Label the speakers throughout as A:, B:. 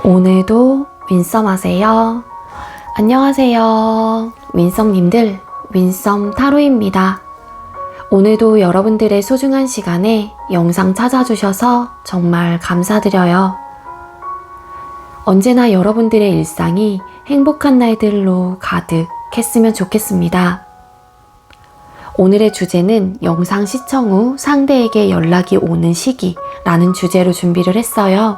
A: 오늘도 윈썸 하세요. 안녕하세요. 윈썸님들, 윈썸 타로입니다. 오늘도 여러분들의 소중한 시간에 영상 찾아주셔서 정말 감사드려요. 언제나 여러분들의 일상이 행복한 날들로 가득했으면 좋겠습니다. 오늘의 주제는 영상 시청 후 상대에게 연락이 오는 시기라는 주제로 준비를 했어요.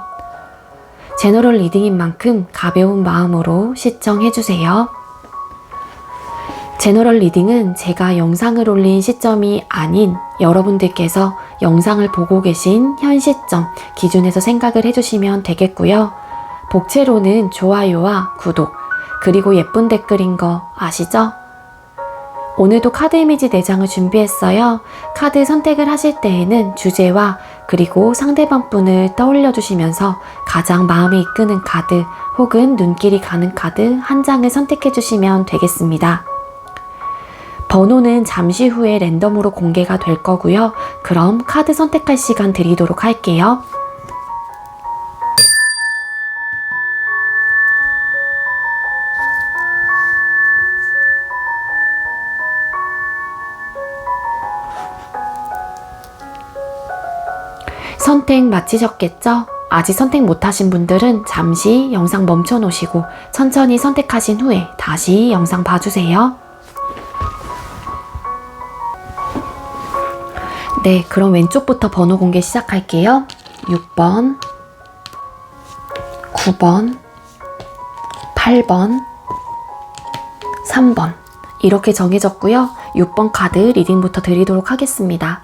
A: 제너럴 리딩인 만큼 가벼운 마음으로 시청해주세요. 제너럴 리딩은 제가 영상을 올린 시점이 아닌 여러분들께서 영상을 보고 계신 현 시점 기준에서 생각을 해주시면 되겠고요. 복채로는 좋아요와 구독, 그리고 예쁜 댓글인 거 아시죠? 오늘도 카드 이미지 4장을 준비했어요. 카드 선택을 하실 때에는 주제와 그리고 상대방 분을 떠올려 주시면서 가장 마음에 이끄는 카드 혹은 눈길이 가는 카드 한 장을 선택해 주시면 되겠습니다. 번호는 잠시 후에 랜덤으로 공개가 될 거고요. 그럼 카드 선택할 시간 드리도록 할게요. 선택 마치셨겠죠? 아직 선택 못하신 분들은 잠시 영상 멈춰 놓으시고 천천히 선택하신 후에 다시 영상 봐주세요. 네, 그럼 왼쪽부터 번호 공개 시작할게요. 6번, 9번, 8번, 3번 이렇게 정해졌고요. 6번 카드 리딩부터 드리도록 하겠습니다.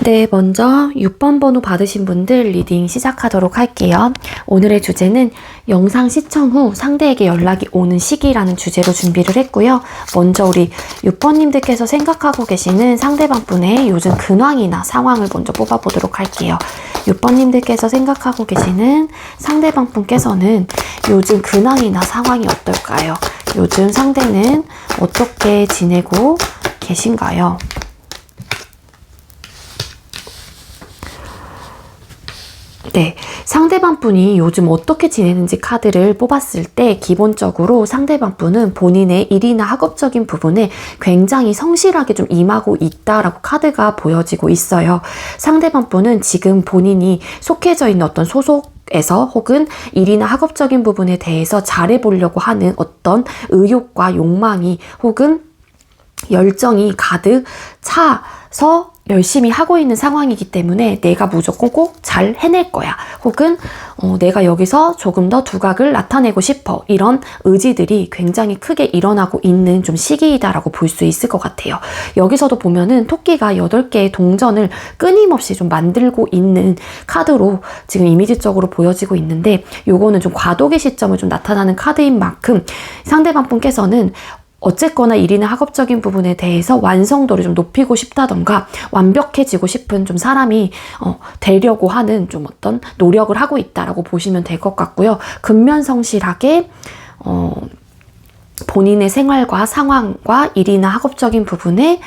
A: 네, 먼저 6번 번호 받으신 분들 리딩 시작하도록 할게요. 오늘의 주제는 영상 시청 후 상대에게 연락이 오는 시기라는 주제로 준비를 했고요. 먼저 우리 6번님들께서 생각하고 계시는 상대방 분의 요즘 근황이나 상황을 먼저 뽑아보도록 할게요. 6번님들께서 생각하고 계시는 상대방 분께서는 요즘 근황이나 상황이 어떨까요? 요즘 상대는 어떻게 지내고 계신가요? 네, 상대방 분이 요즘 어떻게 지내는지 카드를 뽑았을 때 기본적으로 상대방 분은 본인의 일이나 학업적인 부분에 굉장히 성실하게 좀 임하고 있다라고 카드가 보여지고 있어요. 상대방 분은 지금 본인이 속해져 있는 어떤 소속에서 혹은 일이나 학업적인 부분에 대해서 잘해보려고 하는 어떤 의욕과 욕망이 혹은 열정이 가득 차서 열심히 하고 있는 상황이기 때문에 내가 무조건 꼭 잘 해낼 거야. 혹은 내가 여기서 조금 더 두각을 나타내고 싶어. 이런 의지들이 굉장히 크게 일어나고 있는 좀 시기이다라고 볼 수 있을 것 같아요. 여기서도 보면은 토끼가 8개의 동전을 끊임없이 좀 만들고 있는 카드로 지금 이미지적으로 보여지고 있는데 요거는 좀 과도기 시점을 좀 나타나는 카드인 만큼 상대방 분께서는 어쨌거나 일이나 학업적인 부분에 대해서 완성도를 좀 높이고 싶다던가 완벽해지고 싶은 좀 사람이 되려고 하는 좀 어떤 노력을 하고 있다라고 보시면 될 것 같고요. 근면성실하게 본인의 생활과 상황과 일이나 학업적인 부분에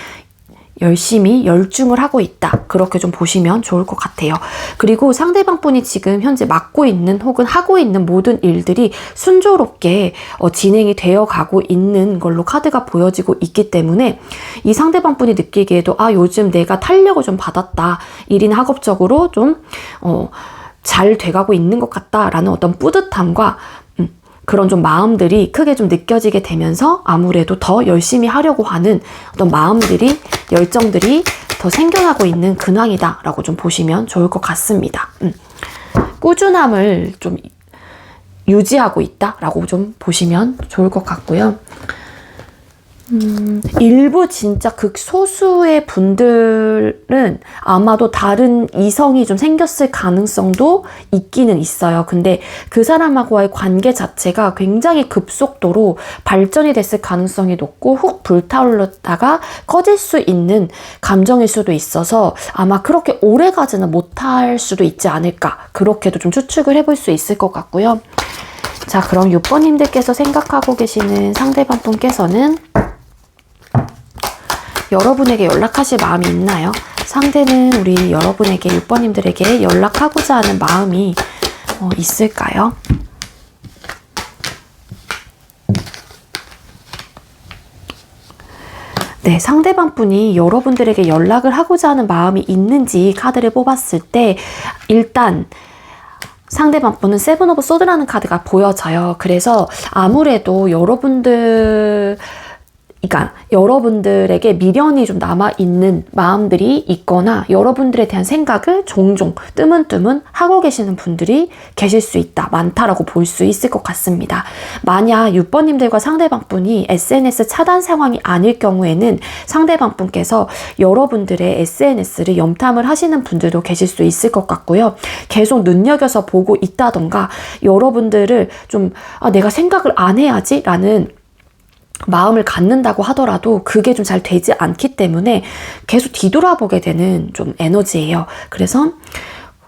A: 열심히 열중을 하고 있다. 그렇게 좀 보시면 좋을 것 같아요. 그리고 상대방 분이 지금 현재 맡고 있는 혹은 하고 있는 모든 일들이 순조롭게 진행이 되어 가고 있는 걸로 카드가 보여지고 있기 때문에 이 상대방 분이 느끼기에도 요즘 내가 탄력을 좀 받았다. 일이나 학업적으로 좀 잘 돼가고 있는 것 같다라는 어떤 뿌듯함과 그런 좀 마음들이 크게 좀 느껴지게 되면서 아무래도 더 열심히 하려고 하는 어떤 마음들이, 열정들이 더 생겨나고 있는 근황이다라고 좀 보시면 좋을 것 같습니다. 꾸준함을 좀 유지하고 있다라고 좀 보시면 좋을 것 같고요. 일부 진짜 극소수의 분들은 아마도 다른 이성이 좀 생겼을 가능성도 있기는 있어요. 근데 그 사람하고의 관계 자체가 굉장히 급속도로 발전이 됐을 가능성이 높고 훅 불타올랐다가 꺼질 수 있는 감정일 수도 있어서 아마 그렇게 오래 가지는 못할 수도 있지 않을까. 그렇게도 좀 추측을 해볼 수 있을 것 같고요. 자, 그럼 6번님들께서 생각하고 계시는 상대방 분께서는 여러분에게 연락하실 마음이 있나요? 상대는 우리 여러분에게 6번님들에게 연락하고자 하는 마음이 있을까요? 네, 상대방 분이 여러분들에게 연락을 하고자 하는 마음이 있는지 카드를 뽑았을 때 일단 상대방 분은 세븐 오브 소드라는 카드가 보여져요. 그래서 아무래도 여러분들에게 미련이 좀 남아있는 마음들이 있거나 여러분들에 대한 생각을 종종 뜨문뜨문 하고 계시는 분들이 계실 수 있다. 많다라고 볼 수 있을 것 같습니다. 만약 6번님들과 상대방 분이 SNS 차단 상황이 아닐 경우에는 상대방 분께서 여러분들의 SNS를 염탐을 하시는 분들도 계실 수 있을 것 같고요. 계속 눈여겨서 보고 있다던가 여러분들을 좀 내가 생각을 안 해야지 라는 마음을 갖는다고 하더라도 그게 좀 잘 되지 않기 때문에 계속 뒤돌아보게 되는 좀 에너지예요. 그래서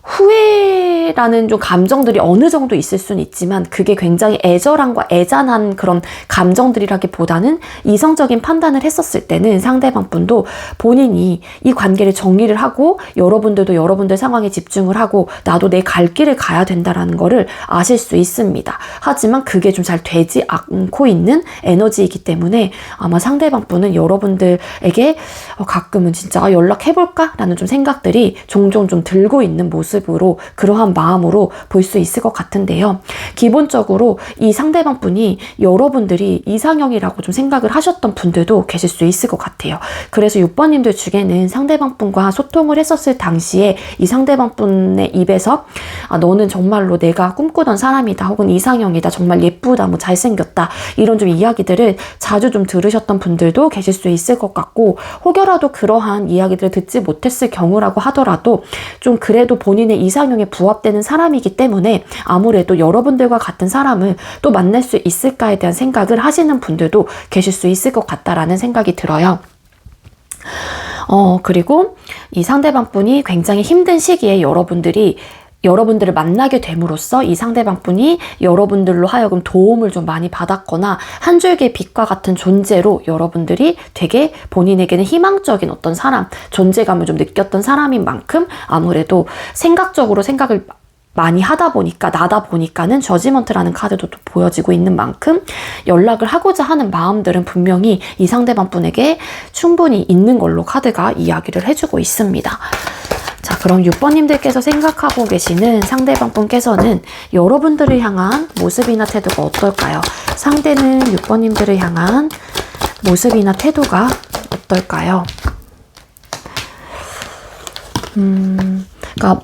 A: 후회라는 좀 감정들이 어느 정도 있을 수는 있지만 그게 굉장히 애절함과 애잔한 그런 감정들이라기보다는 이성적인 판단을 했었을 때는 상대방 분도 본인이 이 관계를 정리를 하고 여러분들도 여러분들 상황에 집중을 하고 나도 내 갈 길을 가야 된다라는 거를 아실 수 있습니다. 하지만 그게 좀 잘 되지 않고 있는 에너지이기 때문에 아마 상대방 분은 여러분들에게 가끔은 진짜 연락해볼까? 라는 좀 생각들이 종종 좀 들고 있는 모습으로 그러한 마음으로 볼 수 있을 것 같은데요. 기본적으로 이 상대방 분이 여러분들이 이상형이라고 좀 생각을 하셨던 분들도 계실 수 있을 것 같아요. 그래서 6번님들 중에는 상대방 분과 소통을 했었을 당시에 이 상대방 분의 입에서 너는 정말로 내가 꿈꾸던 사람이다 혹은 이상형이다 정말 예쁘다 뭐 잘생겼다 이런 좀 이야기들을 자주 좀 들으셨던 분들도 계실 수 있을 것 같고 혹여라도 그러한 이야기들을 듣지 못했을 경우라고 하더라도 좀 그래도 본인의 이상형에 부합되는 사람이기 때문에 아무래도 여러분들과 같은 사람을 또 만날 수 있을까에 대한 생각을 하시는 분들도 계실 수 있을 것 같다라는 생각이 들어요. 그리고 이 상대방 분이 굉장히 힘든 시기에 여러분들을 만나게 됨으로써 이 상대방 분이 여러분들로 하여금 도움을 좀 많이 받았거나 한 줄기의 빛과 같은 존재로 여러분들이 되게 본인에게는 희망적인 어떤 사람, 존재감을 좀 느꼈던 사람인 만큼 아무래도 생각적으로 생각을 많이 하다 보니까 나다 보니까는 저지먼트라는 카드도 또 보여지고 있는 만큼 연락을 하고자 하는 마음들은 분명히 이 상대방 분에게 충분히 있는 걸로 카드가 이야기를 해주고 있습니다. 자, 그럼 6번님들께서 생각하고 계시는 상대방 분께서는 여러분들을 향한 모습이나 태도가 어떨까요? 상대는 6번님들을 향한 모습이나 태도가 어떨까요? 그러니까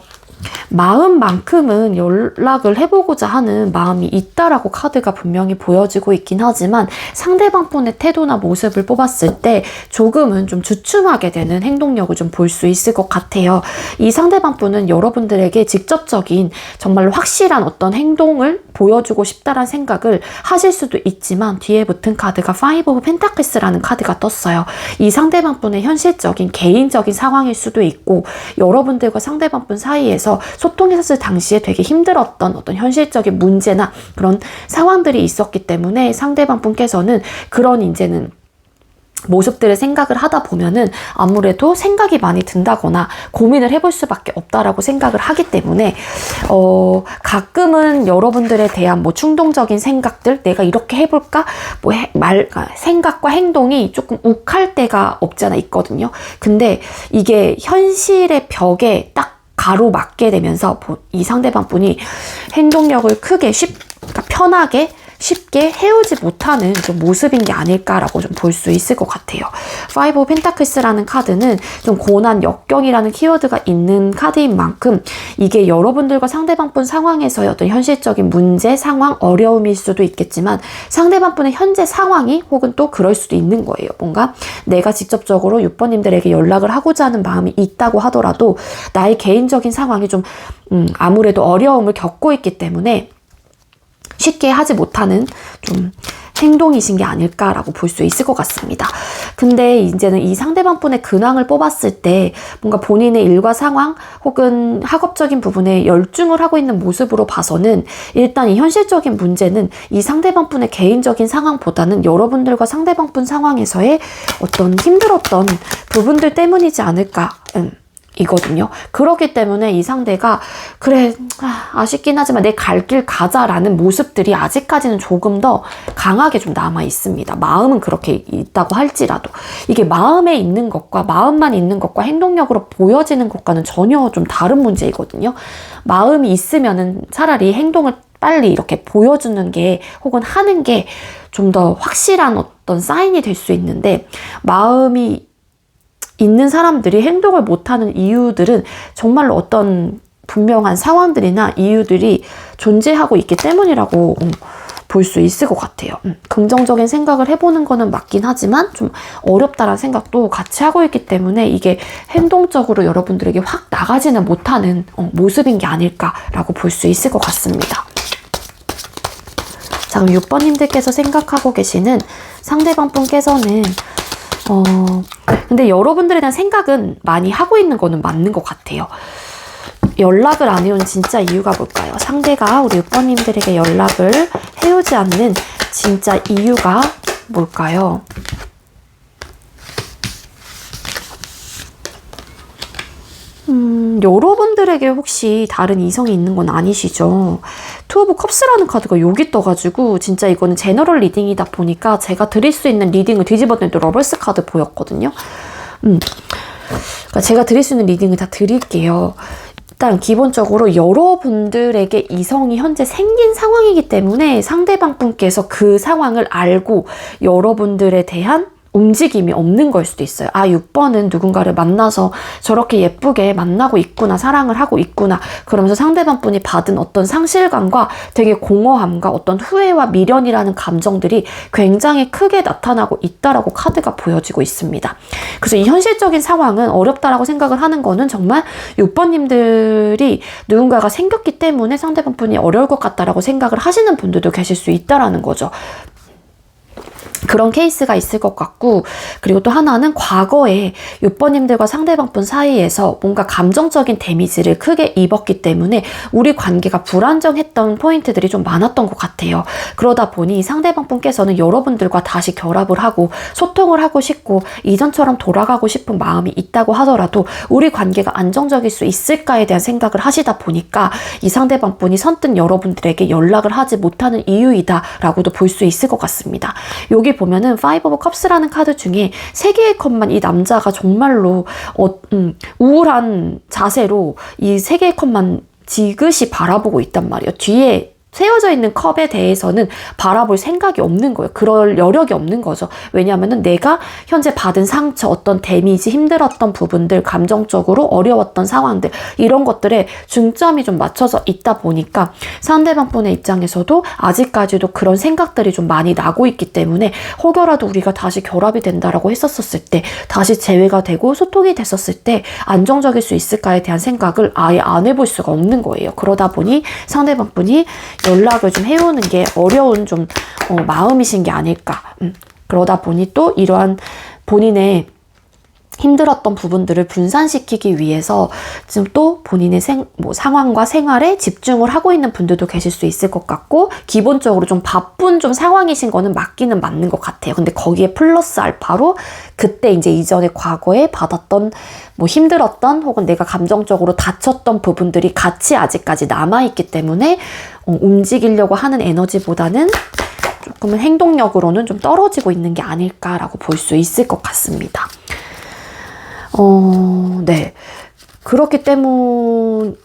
A: 마음만큼은 연락을 해보고자 하는 마음이 있다라고 카드가 분명히 보여지고 있긴 하지만 상대방 분의 태도나 모습을 뽑았을 때 조금은 좀 주춤하게 되는 행동력을 좀 볼 수 있을 것 같아요. 이 상대방 분은 여러분들에게 직접적인 정말 확실한 어떤 행동을 보여주고 싶다라는 생각을 하실 수도 있지만 뒤에 붙은 카드가 파이브 오브 펜타클스라는 카드가 떴어요. 이 상대방 분의 현실적인 개인적인 상황일 수도 있고 여러분들과 상대방 분 사이에서 소통했었을 당시에 되게 힘들었던 어떤 현실적인 문제나 그런 상황들이 있었기 때문에 상대방 분께서는 그런 이제는 모습들을 생각을 하다 보면은 아무래도 생각이 많이 든다거나 고민을 해볼 수밖에 없다라고 생각을 하기 때문에 가끔은 여러분들에 대한 뭐 충동적인 생각들 내가 이렇게 해볼까 생각과 행동이 조금 욱할 때가 없지 않아 있거든요. 근데 이게 현실의 벽에 딱 가로막게 되면서 이 상대방 분이 행동력을 크게 그러니까 편하게 쉽게 해오지 못하는 좀 모습인 게 아닐까라고 좀 볼 수 있을 것 같아요. 파이브 오브 펜타클스라는 카드는 좀 고난, 역경이라는 키워드가 있는 카드인 만큼 이게 여러분들과 상대방 분 상황에서의 어떤 현실적인 문제, 상황, 어려움일 수도 있겠지만 상대방 분의 현재 상황이 혹은 또 그럴 수도 있는 거예요. 뭔가 내가 직접적으로 6번님들에게 연락을 하고자 하는 마음이 있다고 하더라도 나의 개인적인 상황이 좀 아무래도 어려움을 겪고 있기 때문에 쉽게 하지 못하는 좀 행동이신 게 아닐까라고 볼 수 있을 것 같습니다. 근데 이제는 이 상대방 분의 근황을 뽑았을 때 뭔가 본인의 일과 상황 혹은 학업적인 부분에 열중을 하고 있는 모습으로 봐서는 일단 이 현실적인 문제는 이 상대방 분의 개인적인 상황보다는 여러분들과 상대방 분 상황에서의 어떤 힘들었던 부분들 때문이지 않을까 이거든요. 그렇기 때문에 이 상대가 그래 아쉽긴 하지만 내 갈 길 가자라는 모습들이 아직까지는 조금 더 강하게 좀 남아 있습니다. 마음은 그렇게 있다고 할지라도 이게 마음에 있는 것과 마음만 있는 것과 행동력으로 보여지는 것과는 전혀 좀 다른 문제이거든요. 마음이 있으면은 차라리 행동을 빨리 이렇게 보여주는 게 혹은 하는 게 좀 더 확실한 어떤 사인이 될 수 있는데 마음이 있는 사람들이 행동을 못하는 이유들은 정말로 어떤 분명한 상황들이나 이유들이 존재하고 있기 때문이라고 볼 수 있을 것 같아요. 긍정적인 생각을 해보는 거는 맞긴 하지만 좀 어렵다라는 생각도 같이 하고 있기 때문에 이게 행동적으로 여러분들에게 확 나가지는 못하는 모습인 게 아닐까라고 볼 수 있을 것 같습니다. 자, 그럼 6번님들께서 생각하고 계시는 상대방 분께서는 근데 여러분들에 대한 생각은 많이 하고 있는 거는 맞는 것 같아요. 연락을 안 해온 진짜 이유가 뭘까요? 상대가 우리 6번님들에게 연락을 해오지 않는 진짜 이유가 뭘까요? 여러분들에게 혹시 다른 이성이 있는 건 아니시죠? 투 오브 컵스라는 카드가 여기 떠가지고 진짜 이거는 제너럴 리딩이다 보니까 제가 드릴 수 있는 리딩을 뒤집어내도 러벌스 카드 보였거든요. 그러니까 제가 드릴 수 있는 리딩을 다 드릴게요. 일단 기본적으로 여러분들에게 이성이 현재 생긴 상황이기 때문에 상대방 분께서 그 상황을 알고 여러분들에 대한 움직임이 없는 걸 수도 있어요. 아, 6번은 누군가를 만나서 저렇게 예쁘게 만나고 있구나, 사랑을 하고 있구나, 그러면서 상대방 분이 받은 어떤 상실감과 되게 공허함과 어떤 후회와 미련이라는 감정들이 굉장히 크게 나타나고 있다라고 카드가 보여지고 있습니다. 그래서 이 현실적인 상황은 어렵다라고 생각을 하는 거는 정말 6번님들이 누군가가 생겼기 때문에 상대방 분이 어려울 것 같다라고 생각을 하시는 분들도 계실 수 있다라는 거죠. 그런 케이스가 있을 것 같고, 그리고 또 하나는 과거에 6번님들과 상대방 분 사이에서 뭔가 감정적인 데미지를 크게 입었기 때문에 우리 관계가 불안정했던 포인트들이 좀 많았던 것 같아요. 그러다 보니 상대방 분께서는 여러분들과 다시 결합을 하고 소통을 하고 싶고 이전처럼 돌아가고 싶은 마음이 있다고 하더라도 우리 관계가 안정적일 수 있을까에 대한 생각을 하시다 보니까 이 상대방 분이 선뜻 여러분들에게 연락을 하지 못하는 이유이다 라고도 볼 수 있을 것 같습니다. 여기 보면은 파이브 오브 컵스라는 카드 중에 3개의 컵만 이 남자가 정말로 우울한 자세로 이 3개의 컵만 지그시 바라보고 있단 말이에요. 뒤에 세워져 있는 컵에 대해서는 바라볼 생각이 없는 거예요. 그럴 여력이 없는 거죠. 왜냐하면 내가 현재 받은 상처, 어떤 데미지, 힘들었던 부분들, 감정적으로 어려웠던 상황들, 이런 것들에 중점이 좀 맞춰져 있다 보니까 상대방 분의 입장에서도 아직까지도 그런 생각들이 좀 많이 나고 있기 때문에 혹여라도 우리가 다시 결합이 된다라고 했었을 때, 다시 재회가 되고 소통이 됐었을 때 안정적일 수 있을까에 대한 생각을 아예 안 해볼 수가 없는 거예요. 그러다 보니 상대방 분이 연락을 좀 해오는 게 어려운 좀 마음이신 게 아닐까. 그러다 보니 또 이러한 본인의 힘들었던 부분들을 분산시키기 위해서 지금 또 본인의 상황과 생활에 집중을 하고 있는 분들도 계실 수 있을 것 같고, 기본적으로 좀 바쁜 좀 상황이신 거는 맞기는 맞는 것 같아요. 근데 거기에 플러스 알파로 그때 이제 이전에 과거에 받았던 힘들었던 혹은 내가 감정적으로 다쳤던 부분들이 같이 아직까지 남아있기 때문에 움직이려고 하는 에너지보다는 조금은 행동력으로는 좀 떨어지고 있는 게 아닐까라고 볼 수 있을 것 같습니다. 네. 그렇기 때문이다라고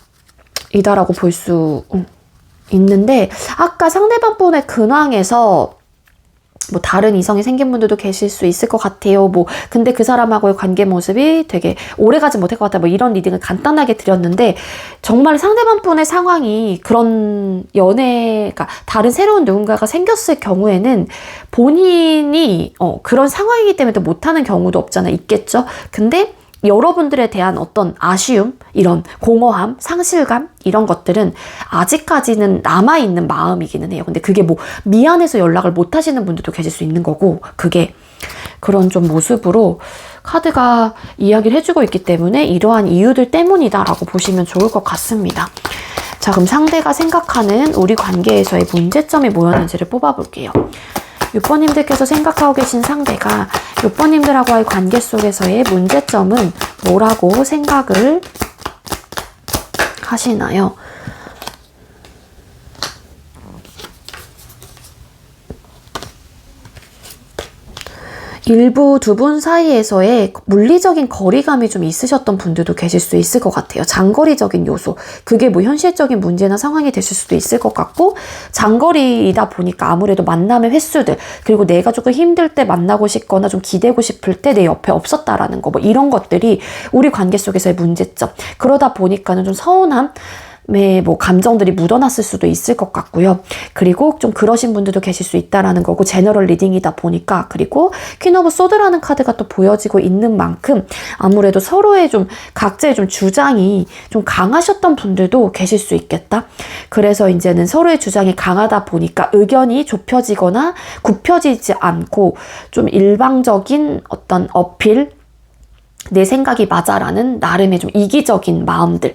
A: 볼 수 있는데, 아까 상대방 분의 근황에서 다른 이성이 생긴 분들도 계실 수 있을 것 같아요. 근데 그 사람하고의 관계 모습이 되게 오래가지 못할 것 같다. 이런 리딩을 간단하게 드렸는데, 정말 상대방 분의 상황이 그런 그러니까 다른 새로운 누군가가 생겼을 경우에는 본인이 그런 상황이기 때문에 못하는 경우도 없잖아. 있겠죠? 근데 여러분들에 대한 어떤 아쉬움, 이런 공허함, 상실감 이런 것들은 아직까지는 남아있는 마음이기는 해요. 근데 그게 뭐 미안해서 연락을 못 하시는 분들도 계실 수 있는 거고, 그게 그런 좀 모습으로 카드가 이야기를 해주고 있기 때문에 이러한 이유들 때문이다라고 보시면 좋을 것 같습니다. 자, 그럼 상대가 생각하는 우리 관계에서의 문제점이 뭐였는지를 뽑아볼게요. 6번님들께서 생각하고 계신 상대가 6번님들하고의 관계 속에서의 문제점은 뭐라고 생각을 하시나요? 일부 두 분 사이에서의 물리적인 거리감이 좀 있으셨던 분들도 계실 수 있을 것 같아요. 장거리적인 요소. 그게 뭐 현실적인 문제나 상황이 되실 수도 있을 것 같고, 장거리이다 보니까 아무래도 만남의 횟수들, 그리고 내가 조금 힘들 때 만나고 싶거나 좀 기대고 싶을 때 내 옆에 없었다라는 거, 뭐 이런 것들이 우리 관계 속에서의 문제점. 그러다 보니까는 좀 서운함, 뭐 감정들이 묻어났을 수도 있을 것 같고요. 그리고 좀 그러신 분들도 계실 수 있다라는 거고, 제너럴 리딩이다 보니까, 그리고 퀸 오브 소드라는 카드가 또 보여지고 있는 만큼 아무래도 서로의 좀 각자의 좀 주장이 좀 강하셨던 분들도 계실 수 있겠다. 그래서 이제는 서로의 주장이 강하다 보니까 의견이 좁혀지거나 굽혀지지 않고 좀 일방적인 어떤 어필, 내 생각이 맞아라는 나름의 좀 이기적인 마음들,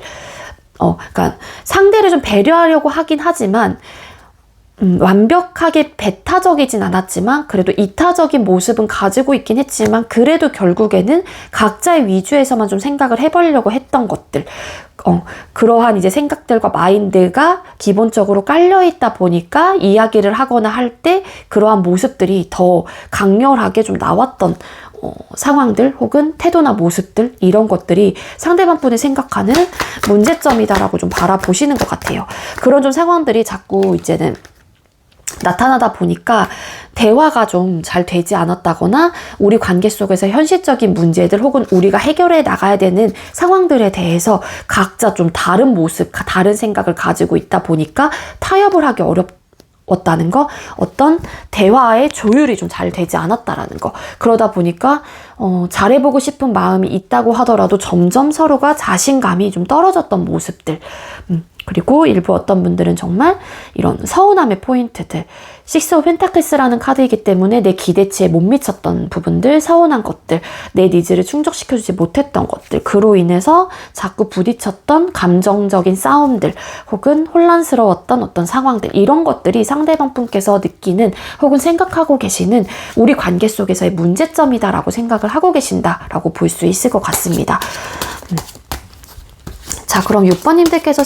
A: 그러니까 상대를 좀 배려하려고 하긴 하지만 완벽하게 배타적이진 않았지만 그래도 이타적인 모습은 가지고 있긴 했지만, 그래도 결국에는 각자의 위주에서만 좀 생각을 해보려고 했던 것들, 그러한 이제 생각들과 마인드가 기본적으로 깔려있다 보니까 이야기를 하거나 할 때 그러한 모습들이 더 강렬하게 좀 나왔던 상황들 혹은 태도나 모습들, 이런 것들이 상대방 분이 생각하는 문제점이다라고 좀 바라보시는 것 같아요. 그런 좀 상황들이 자꾸 이제는 나타나다 보니까 대화가 좀 잘 되지 않았다거나 우리 관계 속에서 현실적인 문제들 혹은 우리가 해결해 나가야 되는 상황들에 대해서 각자 좀 다른 모습, 다른 생각을 가지고 있다 보니까 타협을 하기 어렵다는 거, 어떤 대화의 조율이 좀 잘 되지 않았다라는 거. 그러다 보니까 잘해보고 싶은 마음이 있다고 하더라도 점점 서로가 자신감이 좀 떨어졌던 모습들, 그리고 일부 어떤 분들은 정말 이런 서운함의 포인트들, 식스 오브 펜타클스라는 카드이기 때문에 내 기대치에 못 미쳤던 부분들, 서운한 것들, 내 니즈를 충족시켜주지 못했던 것들, 그로 인해서 자꾸 부딪혔던 감정적인 싸움들 혹은 혼란스러웠던 어떤 상황들, 이런 것들이 상대방 분께서 느끼는 혹은 생각하고 계시는 우리 관계 속에서의 문제점이다라고 생각을 하고 계신다라고 볼 수 있을 것 같습니다. 자, 그럼 6번님들께서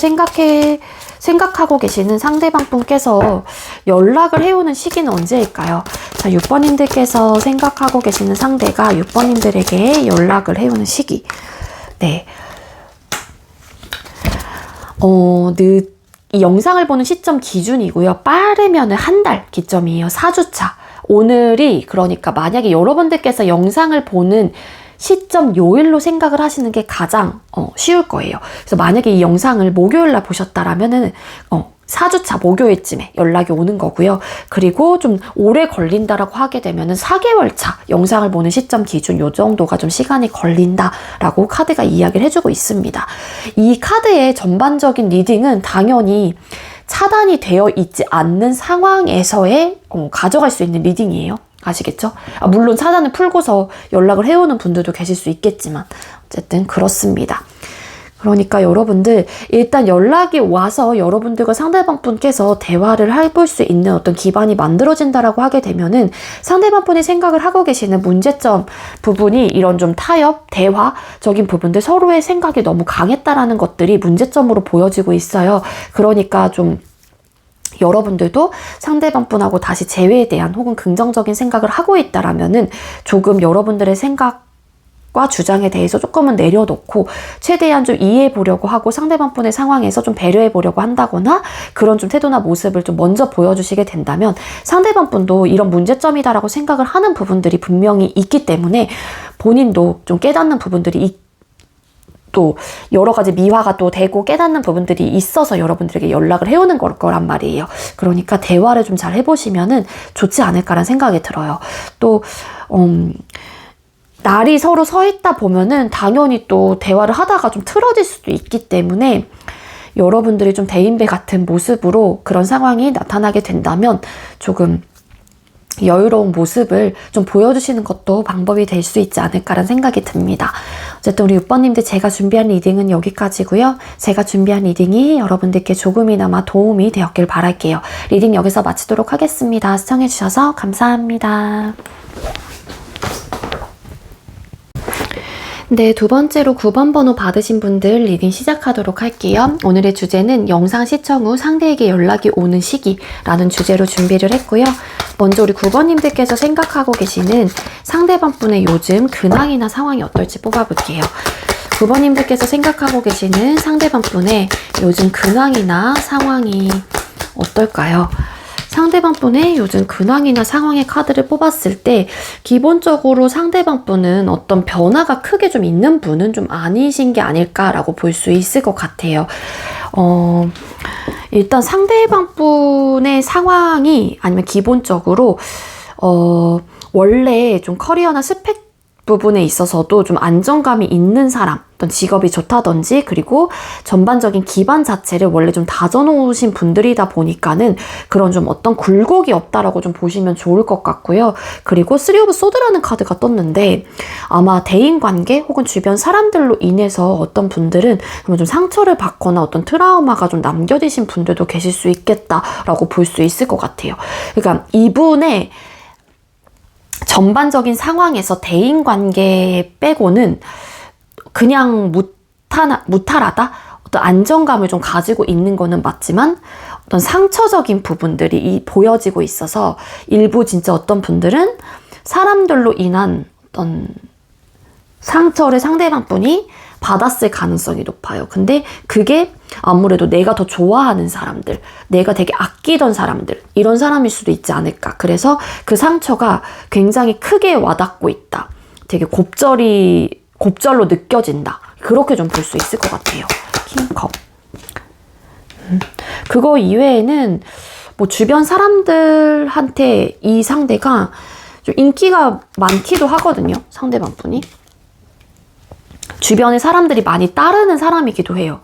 A: 생각하고 계시는 상대방 분께서 연락을 해오는 시기는 언제일까요? 자, 6번님들께서 생각하고 계시는 상대가 6번님들에게 연락을 해오는 시기. 네. 이 영상을 보는 시점 기준이고요. 빠르면 한 달 기점이에요. 4주차. 오늘이, 그러니까 만약에 여러분들께서 영상을 보는 시점 요일로 생각을 하시는 게 가장 쉬울 거예요. 그래서 만약에 이 영상을 목요일날 보셨다라면은 4주차 목요일쯤에 연락이 오는 거고요. 그리고 좀 오래 걸린다라고 하게 되면은 4개월차 영상을 보는 시점 기준, 요 정도가 좀 시간이 걸린다라고 카드가 이야기를 해주고 있습니다. 이 카드의 전반적인 리딩은 당연히 차단이 되어 있지 않는 상황에서의 가져갈 수 있는 리딩이에요. 아시겠죠? 물론 차단을 풀고서 연락을 해오는 분들도 계실 수 있겠지만 어쨌든 그렇습니다. 그러니까 여러분들 일단 연락이 와서 여러분들과 상대방 분께서 대화를 해볼 수 있는 어떤 기반이 만들어진다라고 하게 되면은 상대방 분이 생각을 하고 계시는 문제점 부분이 이런 좀 타협, 대화적인 부분들, 서로의 생각이 너무 강했다라는 것들이 문제점으로 보여지고 있어요. 그러니까 좀 여러분들도 상대방 분하고 다시 재회에 대한 혹은 긍정적인 생각을 하고 있다라면은 조금 여러분들의 생각과 주장에 대해서 조금은 내려놓고 최대한 좀 이해해 보려고 하고 상대방 분의 상황에서 좀 배려해 보려고 한다거나 그런 좀 태도나 모습을 좀 먼저 보여주시게 된다면 상대방 분도 이런 문제점이다라고 생각을 하는 부분들이 분명히 있기 때문에 본인도 좀 깨닫는 부분들이 또 여러 가지 미화가 또 되고 깨닫는 부분들이 있어서 여러분들에게 연락을 해오는 거란 말이에요. 그러니까 대화를 좀 잘 해보시면은 좋지 않을까라는 생각이 들어요. 또 날이 서로 서 있다 보면은 당연히 또 대화를 하다가 좀 틀어질 수도 있기 때문에 여러분들이 좀 대인배 같은 모습으로 그런 상황이 나타나게 된다면 조금 여유로운 모습을 좀 보여주시는 것도 방법이 될 수 있지 않을까라는 생각이 듭니다. 어쨌든 우리 6번님들 제가 준비한 리딩은 여기까지고요. 제가 준비한 리딩이 여러분들께 조금이나마 도움이 되었길 바랄게요. 리딩 여기서 마치도록 하겠습니다. 시청해주셔서 감사합니다. 네, 두 번째로 9번 번호 받으신 분들 리딩 시작하도록 할게요. 오늘의 주제는 영상 시청 후 상대에게 연락이 오는 시기라는 주제로 준비를 했고요. 먼저 우리 9번님들께서 생각하고 계시는 상대방 분의 요즘 근황이나 상황이 어떨지 뽑아볼게요. 9번님들께서 생각하고 계시는 상대방 분의 요즘 근황이나 상황이 어떨까요? 상대방 분의 요즘 근황이나 상황의 카드를 뽑았을 때 기본적으로 상대방 분은 어떤 변화가 크게 좀 있는 분은 좀 아니신 게 아닐까라고 볼 수 있을 것 같아요. 일단 상대방 분의 상황이 아니면 기본적으로 원래 좀 커리어나 스펙 부분에 있어서도 좀 안정감이 있는 사람, 어떤 직업이 좋다든지 그리고 전반적인 기반 자체를 원래 좀 다져놓으신 분들이다 보니까는 그런 좀 어떤 굴곡이 없다라고 좀 보시면 좋을 것 같고요. 그리고 3 오브 소드라는 카드가 떴는데 아마 대인관계 혹은 주변 사람들로 인해서 어떤 분들은 좀 상처를 받거나 어떤 트라우마가 좀 남겨지신 분들도 계실 수 있겠다라고 볼 수 있을 것 같아요. 그러니까 이분의 전반적인 상황에서 대인관계 빼고는 그냥 무탈하다? 어떤 안정감을 좀 가지고 있는 거는 맞지만 어떤 상처적인 부분들이 보여지고 있어서 일부 진짜 어떤 분들은 사람들로 인한 어떤 상처를 상대방 분이 받았을 가능성이 높아요. 근데 그게 아무래도 내가 더 좋아하는 사람들, 내가 되게 아끼던 사람들, 이런 사람일 수도 있지 않을까. 그래서 그 상처가 굉장히 크게 와닿고 있다. 되게 곱절로 느껴진다. 그렇게 좀 볼 수 있을 것 같아요. 킹컵. 그거 이외에는 뭐 주변 사람들한테 이 상대가 좀 인기가 많기도 하거든요. 상대방 분이. 주변에 사람들이 많이 따르는 사람이기도 해요.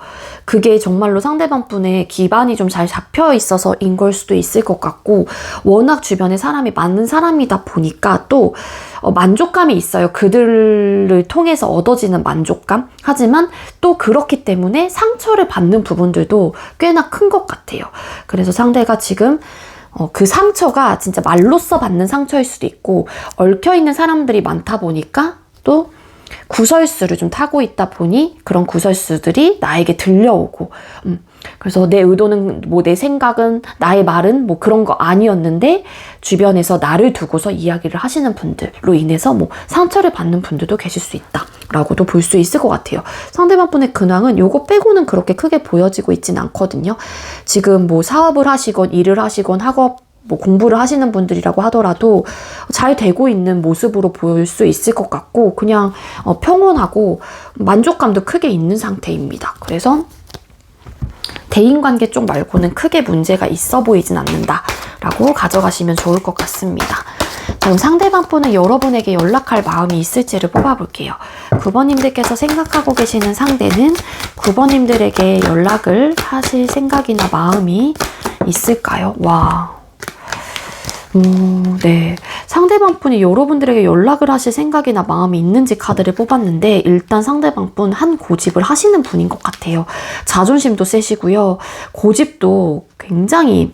A: 그게 정말로 상대방 분의 기반이 좀 잘 잡혀 있어서인 걸 수도 있을 것 같고 워낙 주변에 사람이 많은 사람이다 보니까 또 만족감이 있어요. 그들을 통해서 얻어지는 만족감. 하지만 또 그렇기 때문에 상처를 받는 부분들도 꽤나 큰 것 같아요. 그래서 상대가 지금 그 상처가 진짜 말로써 받는 상처일 수도 있고 얽혀있는 사람들이 많다 보니까 또 구설수를 좀 타고 있다 보니 그런 구설수들이 나에게 들려오고 그래서 내 의도는 뭐 내 생각은 나의 말은 뭐 그런 거 아니었는데 주변에서 나를 두고서 이야기를 하시는 분들로 인해서 뭐 상처를 받는 분들도 계실 수 있다 라고도 볼 수 있을 것 같아요. 상대방 분의 근황은 요거 빼고는 그렇게 크게 보여지고 있진 않거든요. 지금 뭐 사업을 하시건 일을 하시건 학업 뭐 공부를 하시는 분들이라고 하더라도 잘 되고 있는 모습으로 보일 수 있을 것 같고 그냥 평온하고 만족감도 크게 있는 상태입니다. 그래서 대인관계 쪽 말고는 크게 문제가 있어 보이진 않는다 라고 가져가시면 좋을 것 같습니다. 그럼 상대방 분은 여러분에게 연락할 마음이 있을지를 뽑아볼게요. 9번님들께서 생각하고 계시는 상대는 9번님들에게 연락을 하실 생각이나 마음이 있을까요? 와. 네. 상대방 분이 여러분들에게 연락을 하실 생각이나 마음이 있는지 카드를 뽑았는데 일단 상대방 분 한 고집을 하시는 분인 것 같아요. 자존심도 세시고요. 고집도 굉장히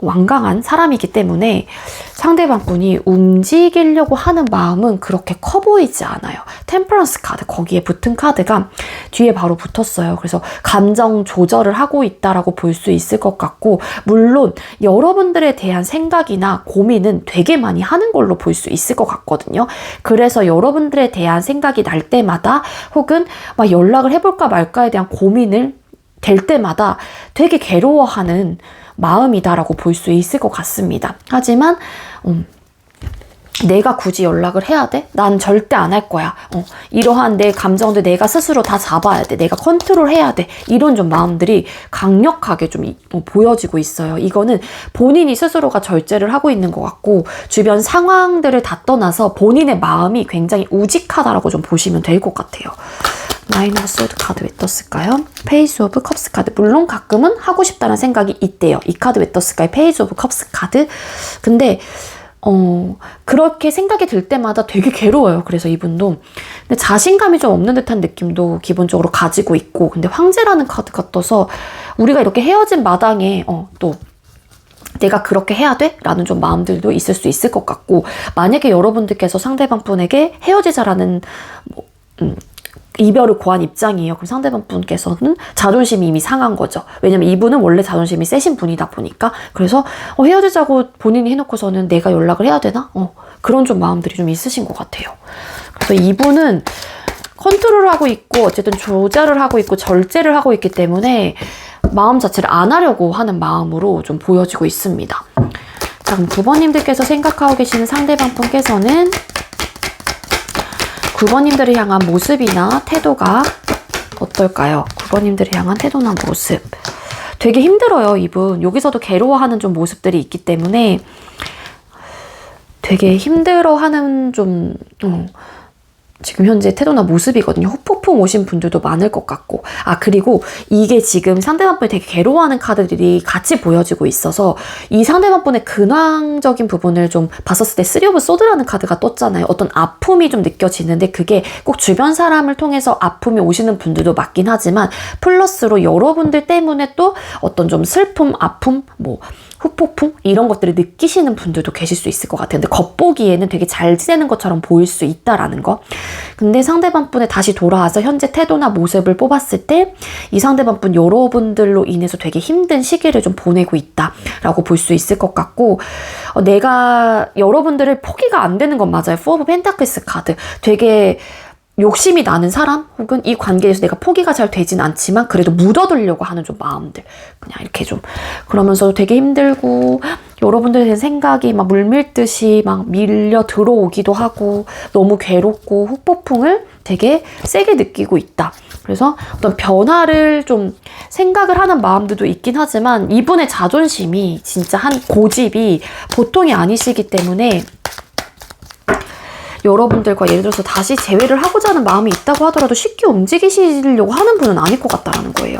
A: 완강한 사람이기 때문에 상대방 분이 움직이려고 하는 마음은 그렇게 커 보이지 않아요. 템퍼런스 카드, 거기에 붙은 카드가 뒤에 바로 붙었어요. 그래서 감정 조절을 하고 있다라고 볼 수 있을 것 같고 물론 여러분들에 대한 생각이나 고민은 되게 많이 하는 걸로 볼 수 있을 것 같거든요. 그래서 여러분들에 대한 생각이 날 때마다 혹은 막 연락을 해볼까 말까에 대한 고민을 될 때마다 되게 괴로워하는 마음이다라고 볼 수 있을 것 같습니다. 하지만 내가 굳이 연락을 해야 돼? 난 절대 안 할 거야. 이러한 내 감정들 내가 스스로 다 잡아야 돼. 내가 컨트롤해야 돼. 이런 좀 마음들이 강력하게 좀 보여지고 있어요. 이거는 본인이 스스로가 절제를 하고 있는 것 같고 주변 상황들을 다 떠나서 본인의 마음이 굉장히 우직하다라고 좀 보시면 될 것 같아요. 나인 오브 소드 카드 왜 떴을까요? 페이스 오브 컵스 카드. 물론 가끔은 하고 싶다는 생각이 있대요. 이 카드 왜 떴을까요? 페이스 오브 컵스 카드. 근데 그렇게 생각이 들 때마다 되게 괴로워요. 그래서 이분도. 근데 자신감이 좀 없는 듯한 느낌도 기본적으로 가지고 있고, 근데 황제라는 카드가 떠서 우리가 이렇게 헤어진 마당에, 또, 내가 그렇게 해야 돼? 라는 좀 마음들도 있을 수 있을 것 같고, 만약에 여러분들께서 상대방 분에게 헤어지자라는, 이별을 고한 입장이에요. 그럼 상대방 분께서는 자존심이 이미 상한 거죠. 왜냐면 이분은 원래 자존심이 세신 분이다 보니까. 그래서 헤어지자고 본인이 해놓고서는 내가 연락을 해야 되나? 그런 좀 마음들이 좀 있으신 것 같아요. 그래서 이분은 컨트롤하고 있고 어쨌든 조절을 하고 있고 절제를 하고 있기 때문에 마음 자체를 안 하려고 하는 마음으로 좀 보여지고 있습니다. 자, 그럼 9번님들께서 생각하고 계시는 상대방 분께서는 9번님들을 향한 모습이나 태도가 어떨까요? 9번님들을 향한 태도나 모습. 되게 힘들어요, 이분. 여기서도 괴로워하는 좀 모습들이 있기 때문에 되게 힘들어하는 좀, 지금 현재 태도나 모습이거든요. 후폭풍 오신 분들도 많을 것 같고. 그리고 이게 지금 상대방 분이 되게 괴로워하는 카드들이 같이 보여지고 있어서 이 상대방 분의 근황적인 부분을 좀 봤었을 때 쓰리 오브 소드라는 카드가 떴잖아요. 어떤 아픔이 좀 느껴지는데 그게 꼭 주변 사람을 통해서 아픔이 오시는 분들도 맞긴 하지만 플러스로 여러분들 때문에 또 어떤 좀 슬픔, 아픔, 후폭풍? 이런 것들을 느끼시는 분들도 계실 수 있을 것 같아요. 근데 겉보기에는 되게 잘 지내는 것처럼 보일 수 있다라는 거. 근데 상대방 분에 다시 돌아와서 현재 태도나 모습을 뽑았을 때 이 상대방 분 여러분들로 인해서 되게 힘든 시기를 좀 보내고 있다라고 볼 수 있을 것 같고 내가 여러분들을 포기가 안 되는 건 맞아요. 포 오브 펜타클스 카드. 되게 욕심이 나는 사람 혹은 이 관계에서 내가 포기가 잘 되진 않지만 그래도 묻어두려고 하는 좀 마음들 그냥 이렇게 좀 그러면서 되게 힘들고 여러분들에 대한 생각이 막 물밀듯이 막 밀려 들어오기도 하고 너무 괴롭고 후폭풍을 되게 세게 느끼고 있다. 그래서 어떤 변화를 좀 생각을 하는 마음들도 있긴 하지만 이분의 자존심이 진짜 한 고집이 보통이 아니시기 때문에 여러분들과 예를 들어서 다시 재회를 하고자 하는 마음이 있다고 하더라도 쉽게 움직이시려고 하는 분은 아닐 것 같다라는 거예요.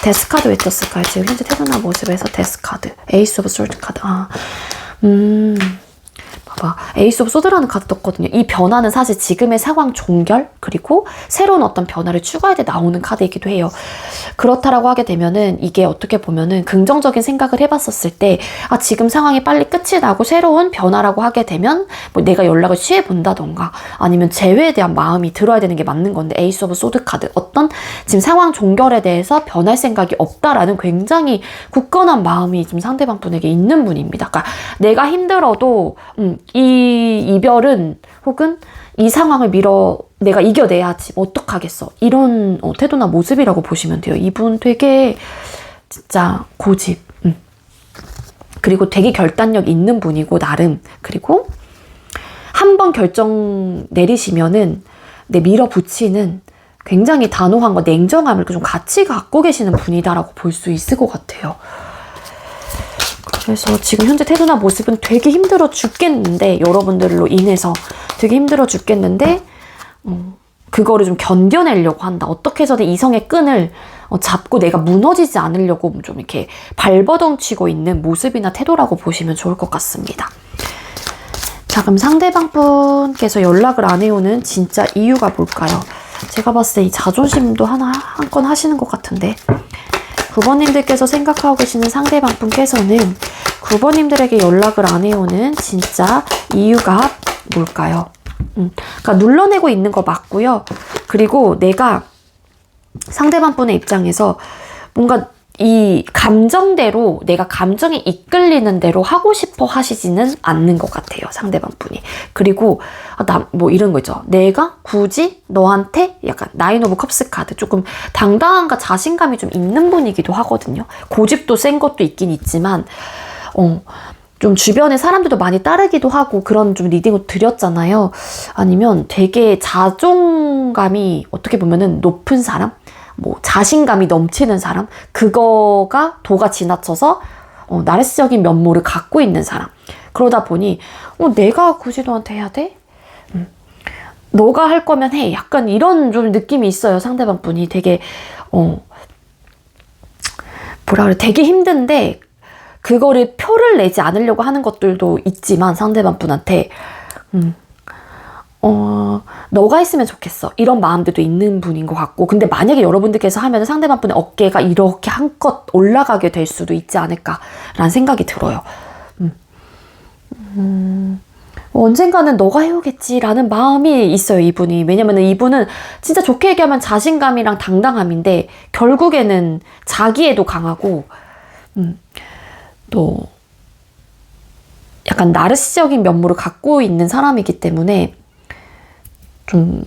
A: 데스카드 왜 떴을까요? 지금 현재 태어난 모습에서 데스카드, 에이스 오브 소드 카드. 봐봐. 에이스 오브 소드라는 카드 떴거든요. 이 변화는 사실 지금의 상황 종결 그리고 새로운 어떤 변화를 추가할 때 나오는 카드이기도 해요. 그렇다라고 하게 되면은 이게 어떻게 보면은 긍정적인 생각을 해봤었을 때 지금 상황이 빨리 끝이 나고 새로운 변화라고 하게 되면 내가 연락을 취해본다던가 아니면 재회에 대한 마음이 들어야 되는 게 맞는 건데 에이스 오브 소드 카드 어떤 지금 상황 종결에 대해서 변할 생각이 없다라는 굉장히 굳건한 마음이 지금 상대방 분에게 있는 분입니다. 그러니까 내가 힘들어도 이 이별은 혹은 이 상황을 내가 이겨내야지 어떡하겠어 이런 태도나 모습이라고 보시면 돼요. 이분 되게 진짜 고집 그리고 되게 결단력 있는 분이고 나름 그리고 한 번 결정 내리시면은 밀어붙이는 굉장히 단호함과 냉정함을 좀 같이 갖고 계시는 분이다라고 볼 수 있을 것 같아요. 그래서 지금 현재 태도나 모습은 되게 힘들어 죽겠는데 여러분들로 인해서 되게 힘들어 죽겠는데 그거를 좀 견뎌내려고 한다. 어떻게 해서든 이성의 끈을 잡고 내가 무너지지 않으려고 좀 이렇게 발버둥치고 있는 모습이나 태도라고 보시면 좋을 것 같습니다. 자, 그럼 상대방 분께서 연락을 안 해오는 진짜 이유가 뭘까요? 제가 봤을 때 이 자존심도 한 건 하시는 것 같은데 9번님들께서 생각하고 계시는 상대방 분께서는 9번님들에게 연락을 안 해오는 진짜 이유가 뭘까요? 그러니까 눌러내고 있는 거 맞고요. 그리고 내가 상대방 분의 입장에서 뭔가 이 감정대로 내가 감정이 이끌리는 대로 하고 싶어 하시지는 않는 것 같아요. 상대방 분이. 그리고 이런 거 있죠. 내가 굳이 너한테 약간 나인 오브 컵스 카드 조금 당당함과 자신감이 좀 있는 분이기도 하거든요. 고집도 센 것도 있긴 있지만 좀 주변에 사람들도 많이 따르기도 하고 그런 좀 리딩을 드렸잖아요. 아니면 되게 자존감이 어떻게 보면은 높은 사람? 뭐 자신감이 넘치는 사람? 그거가 도가 지나쳐서 나르시적인 면모를 갖고 있는 사람. 그러다 보니 내가 굳이 너한테 해야 돼? 너가 할 거면 해. 약간 이런 좀 느낌이 있어요. 상대방 분이 되게 뭐라 그래, 되게 힘든데 그거를 표를 내지 않으려고 하는 것들도 있지만 상대방 분한테 너가 했으면 좋겠어. 이런 마음들도 있는 분인 것 같고, 근데 만약에 여러분들께서 하면 상대방 분의 어깨가 이렇게 한껏 올라가게 될 수도 있지 않을까라는 생각이 들어요. 언젠가는 너가 해오겠지라는 마음이 있어요, 이분이. 왜냐면 이분은 진짜 좋게 얘기하면 자신감이랑 당당함인데 결국에는 자기애도 강하고 또 약간 나르시적인 면모를 갖고 있는 사람이기 때문에 좀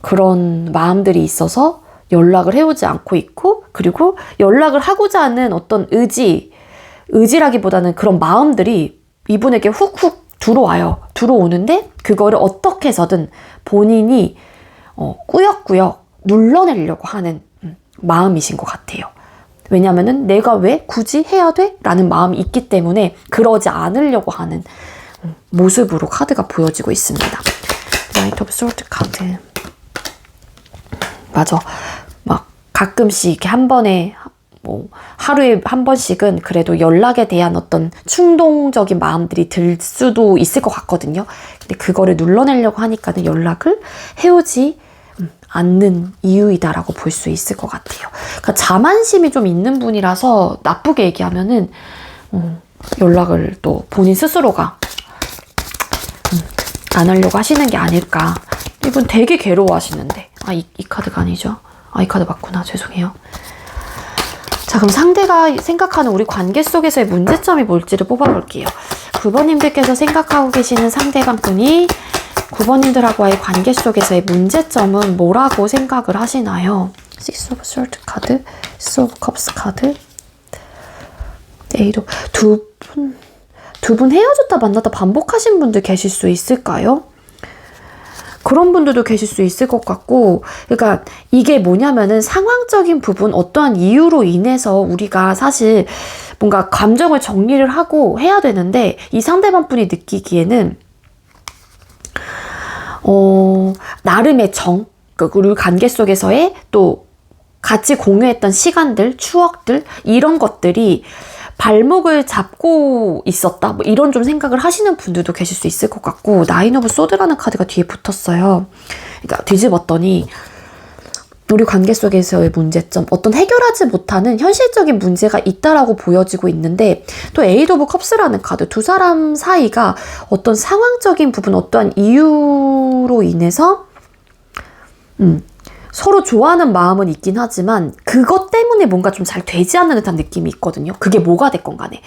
A: 그런 마음들이 있어서 연락을 해오지 않고 있고, 그리고 연락을 하고자 하는 어떤 의지라기보다는 그런 마음들이 이분에게 훅훅 들어오는데 그거를 어떻게 해서든 본인이 꾸역꾸역 눌러내려고 하는 마음이신 것 같아요. 왜냐면은 내가 왜 굳이 해야 돼? 라는 마음이 있기 때문에 그러지 않으려고 하는 모습으로 카드가 보여지고 있습니다. 나이트 오브 소드 카드. 맞아. 막 가끔씩 이렇게 한 번에 뭐 하루에 한 번씩은 그래도 연락에 대한 어떤 충동적인 마음들이 들 수도 있을 것 같거든요. 근데 그거를 눌러내려고 하니까는 연락을 해오지 않는 이유이다라고 볼 수 있을 것 같아요. 그러니까 자만심이 좀 있는 분이라서 나쁘게 얘기하면은 연락을 또 본인 스스로가 안 하려고 하시는 게 아닐까. 이분 되게 괴로워하시는데. 이 카드가 아니죠. 이 카드 맞구나. 죄송해요. 자, 그럼 상대가 생각하는 우리 관계 속에서의 문제점이 뭘지를 뽑아볼게요. 9번님들께서 생각하고 계시는 상대방 분이 9번님들하고의 관계 속에서의 문제점은 뭐라고 생각을 하시나요? Six of Swords 카드, Six of Cups 카드, Eight of... 두 분 헤어졌다 만났다 반복하신 분들 계실 수 있을까요? 그런 분들도 계실 수 있을 것 같고, 그러니까 이게 뭐냐면은 상황적인 부분, 어떠한 이유로 인해서 우리가 사실 뭔가 감정을 정리를 하고 해야 되는데 이 상대방 분이 느끼기에는 나름의 우리 관계 속에서의 또 같이 공유했던 시간들, 추억들, 이런 것들이 발목을 잡고 있었다, 뭐 이런 좀 생각을 하시는 분들도 계실 수 있을 것 같고, 나인 오브 소드라는 카드가 뒤에 붙었어요. 그러니까 뒤집었더니 우리 관계 속에서의 문제점, 어떤 해결하지 못하는 현실적인 문제가 있다라고 보여지고 있는데, 또 에이드 오브 컵스라는 카드, 두 사람 사이가 어떤 상황적인 부분, 어떠한 이유로 인해서 서로 좋아하는 마음은 있긴 하지만 그것 때문에 뭔가 좀 잘 되지 않는 듯한 느낌이 있거든요. 그게 뭐가 됐건 간에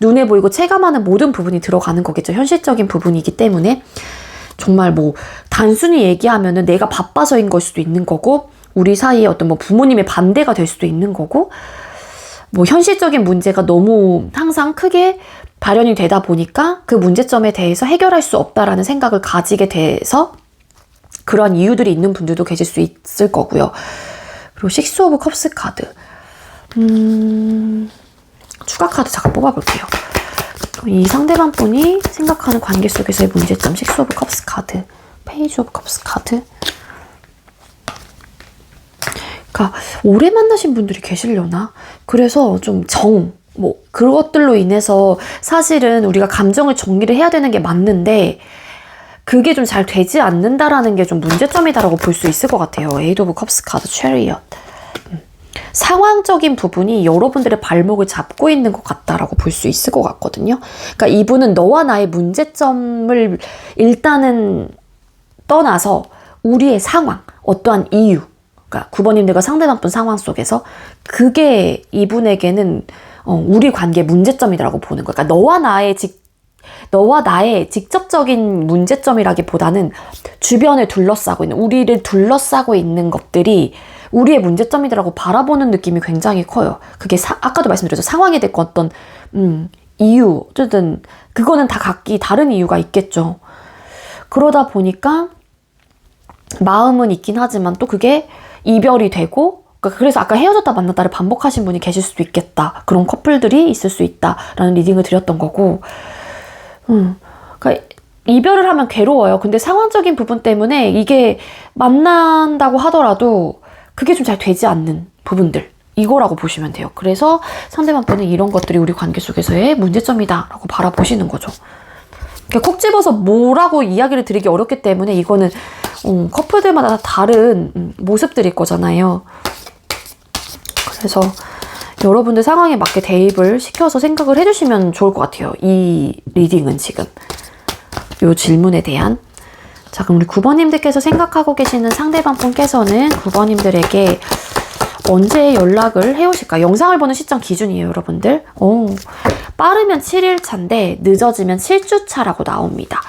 A: 눈에 보이고 체감하는 모든 부분이 들어가는 거겠죠. 현실적인 부분이기 때문에 정말 뭐 단순히 얘기하면은 내가 바빠서인 걸 수도 있는 거고, 우리 사이에 어떤 뭐 부모님의 반대가 될 수도 있는 거고, 뭐 현실적인 문제가 너무 항상 크게 발현이 되다 보니까 그 문제점에 대해서 해결할 수 없다라는 생각을 가지게 돼서 그런 이유들이 있는 분들도 계실 수 있을 거고요. 그리고 식스 오브 컵스 카드. 추가 카드 잠깐 뽑아볼게요. 이 상대방 분이 생각하는 관계 속에서의 문제점, 식스 오브 컵스 카드, 페이지 오브 컵스 카드. 그러니까 오래 만나신 분들이 계시려나? 그래서 좀 뭐 그것들로 인해서 사실은 우리가 감정을 정리를 해야 되는 게 맞는데 그게 좀 잘 되지 않는다라는 게 좀 문제점이다라고 볼 수 있을 것 같아요. 에이드 오브 컵스 카드, 체리엇. 상황적인 부분이 여러분들의 발목을 잡고 있는 것 같다라고 볼 수 있을 것 같거든요. 그러니까 이분은 너와 나의 문제점을 일단은 떠나서 우리의 상황, 어떠한 이유, 그러니까 9번님들과 상대방 분 상황 속에서 그게 이분에게는 우리 관계의 문제점이라고 보는 거예요. 그러니까 너와 나의 직접적인 문제점이라기보다는 주변을 둘러싸고 있는, 우리를 둘러싸고 있는 것들이 우리의 문제점이라고 바라보는 느낌이 굉장히 커요. 그게 아까도 말씀드렸죠. 상황이 됐건 어떤 이유, 어쨌든 그거는 다 각기 다른 이유가 있겠죠. 그러다 보니까 마음은 있긴 하지만 또 그게 이별이 되고, 그래서 아까 헤어졌다 만났다를 반복하신 분이 계실 수도 있겠다. 그런 커플들이 있을 수 있다라는 리딩을 드렸던 거고, 그러니까 이별을 하면 괴로워요. 근데 상황적인 부분 때문에 이게 만난다고 하더라도 그게 좀 잘 되지 않는 부분들, 이거라고 보시면 돼요. 그래서 상대방 분은 이런 것들이 우리 관계 속에서의 문제점이다 라고 바라보시는 거죠. 그러니까 콕 집어서 뭐라고 이야기를 드리기 어렵기 때문에 이거는 커플들마다 다 다른 모습들일 거잖아요. 그래서 여러분들 상황에 맞게 대입을 시켜서 생각을 해주시면 좋을 것 같아요. 이 리딩은 지금 이 질문에 대한. 자, 그럼 우리 9번님들께서 생각하고 계시는 상대방 분께서는 9번님들에게 언제 연락을 해오실까? 영상을 보는 시점 기준이에요, 여러분들. 빠르면 7일차인데 늦어지면 7주차라고 나옵니다.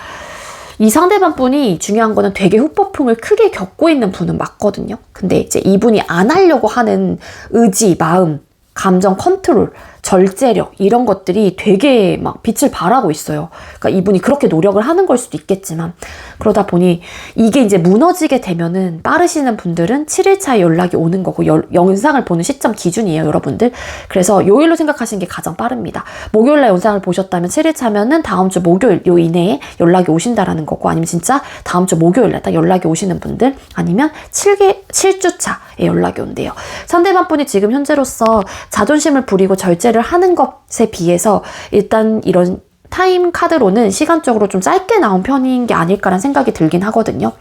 A: 이 상대방 분이 중요한 거는 되게 후폭풍을 크게 겪고 있는 분은 맞거든요. 근데 이제 이분이 안 하려고 하는 의지, 마음, 감정 컨트롤, 절제력 이런 것들이 되게 막 빛을 발하고 있어요. 그러니까 이분이 그렇게 노력을 하는 걸 수도 있겠지만, 그러다 보니 이게 이제 무너지게 되면은 빠르시는 분들은 7일차에 연락이 오는 거고, 영상을 보는 시점 기준이에요, 여러분들. 그래서 요일로 생각하시는 게 가장 빠릅니다. 목요일날 영상을 보셨다면 7일차면은 다음 주 목요일 요 이내에 연락이 오신다라는 거고, 아니면 진짜 다음 주 목요일날 딱 연락이 오시는 분들, 아니면 7주차에 연락이 온대요. 상대방 분이 지금 현재로서 자존심을 부리고 절제를 하는 것에 비해서 일단 이런 타임 카드로는 시간적으로 좀 짧게 나온 편인 게 아닐까라는 생각이 들긴 하거든요.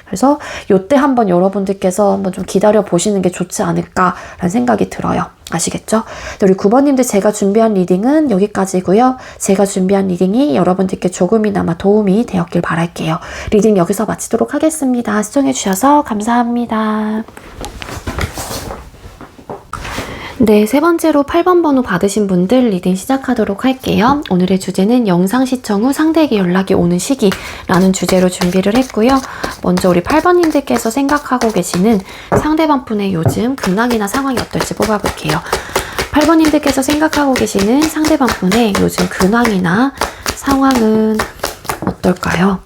A: 그래서 요때 한번 여러분들께서 한번 좀 기다려 보시는 게 좋지 않을까라는 생각이 들어요. 아시겠죠? 우리 9번님들 제가 준비한 리딩은 여기까지고요. 제가 준비한 리딩이 여러분들께 조금이나마 도움이 되었길 바랄게요. 리딩 여기서 마치도록 하겠습니다. 시청해주셔서 감사합니다. 네, 세 번째로 8번 번호 받으신 분들 리딩 시작하도록 할게요. 오늘의 주제는 영상 시청 후 상대에게 연락이 오는 시기라는 주제로 준비를 했고요. 먼저 우리 8번님들께서 생각하고 계시는 상대방 분의 요즘 근황이나 상황이 어떨지 뽑아볼게요. 8번님들께서 생각하고 계시는 상대방 분의 요즘 근황이나 상황은 어떨까요?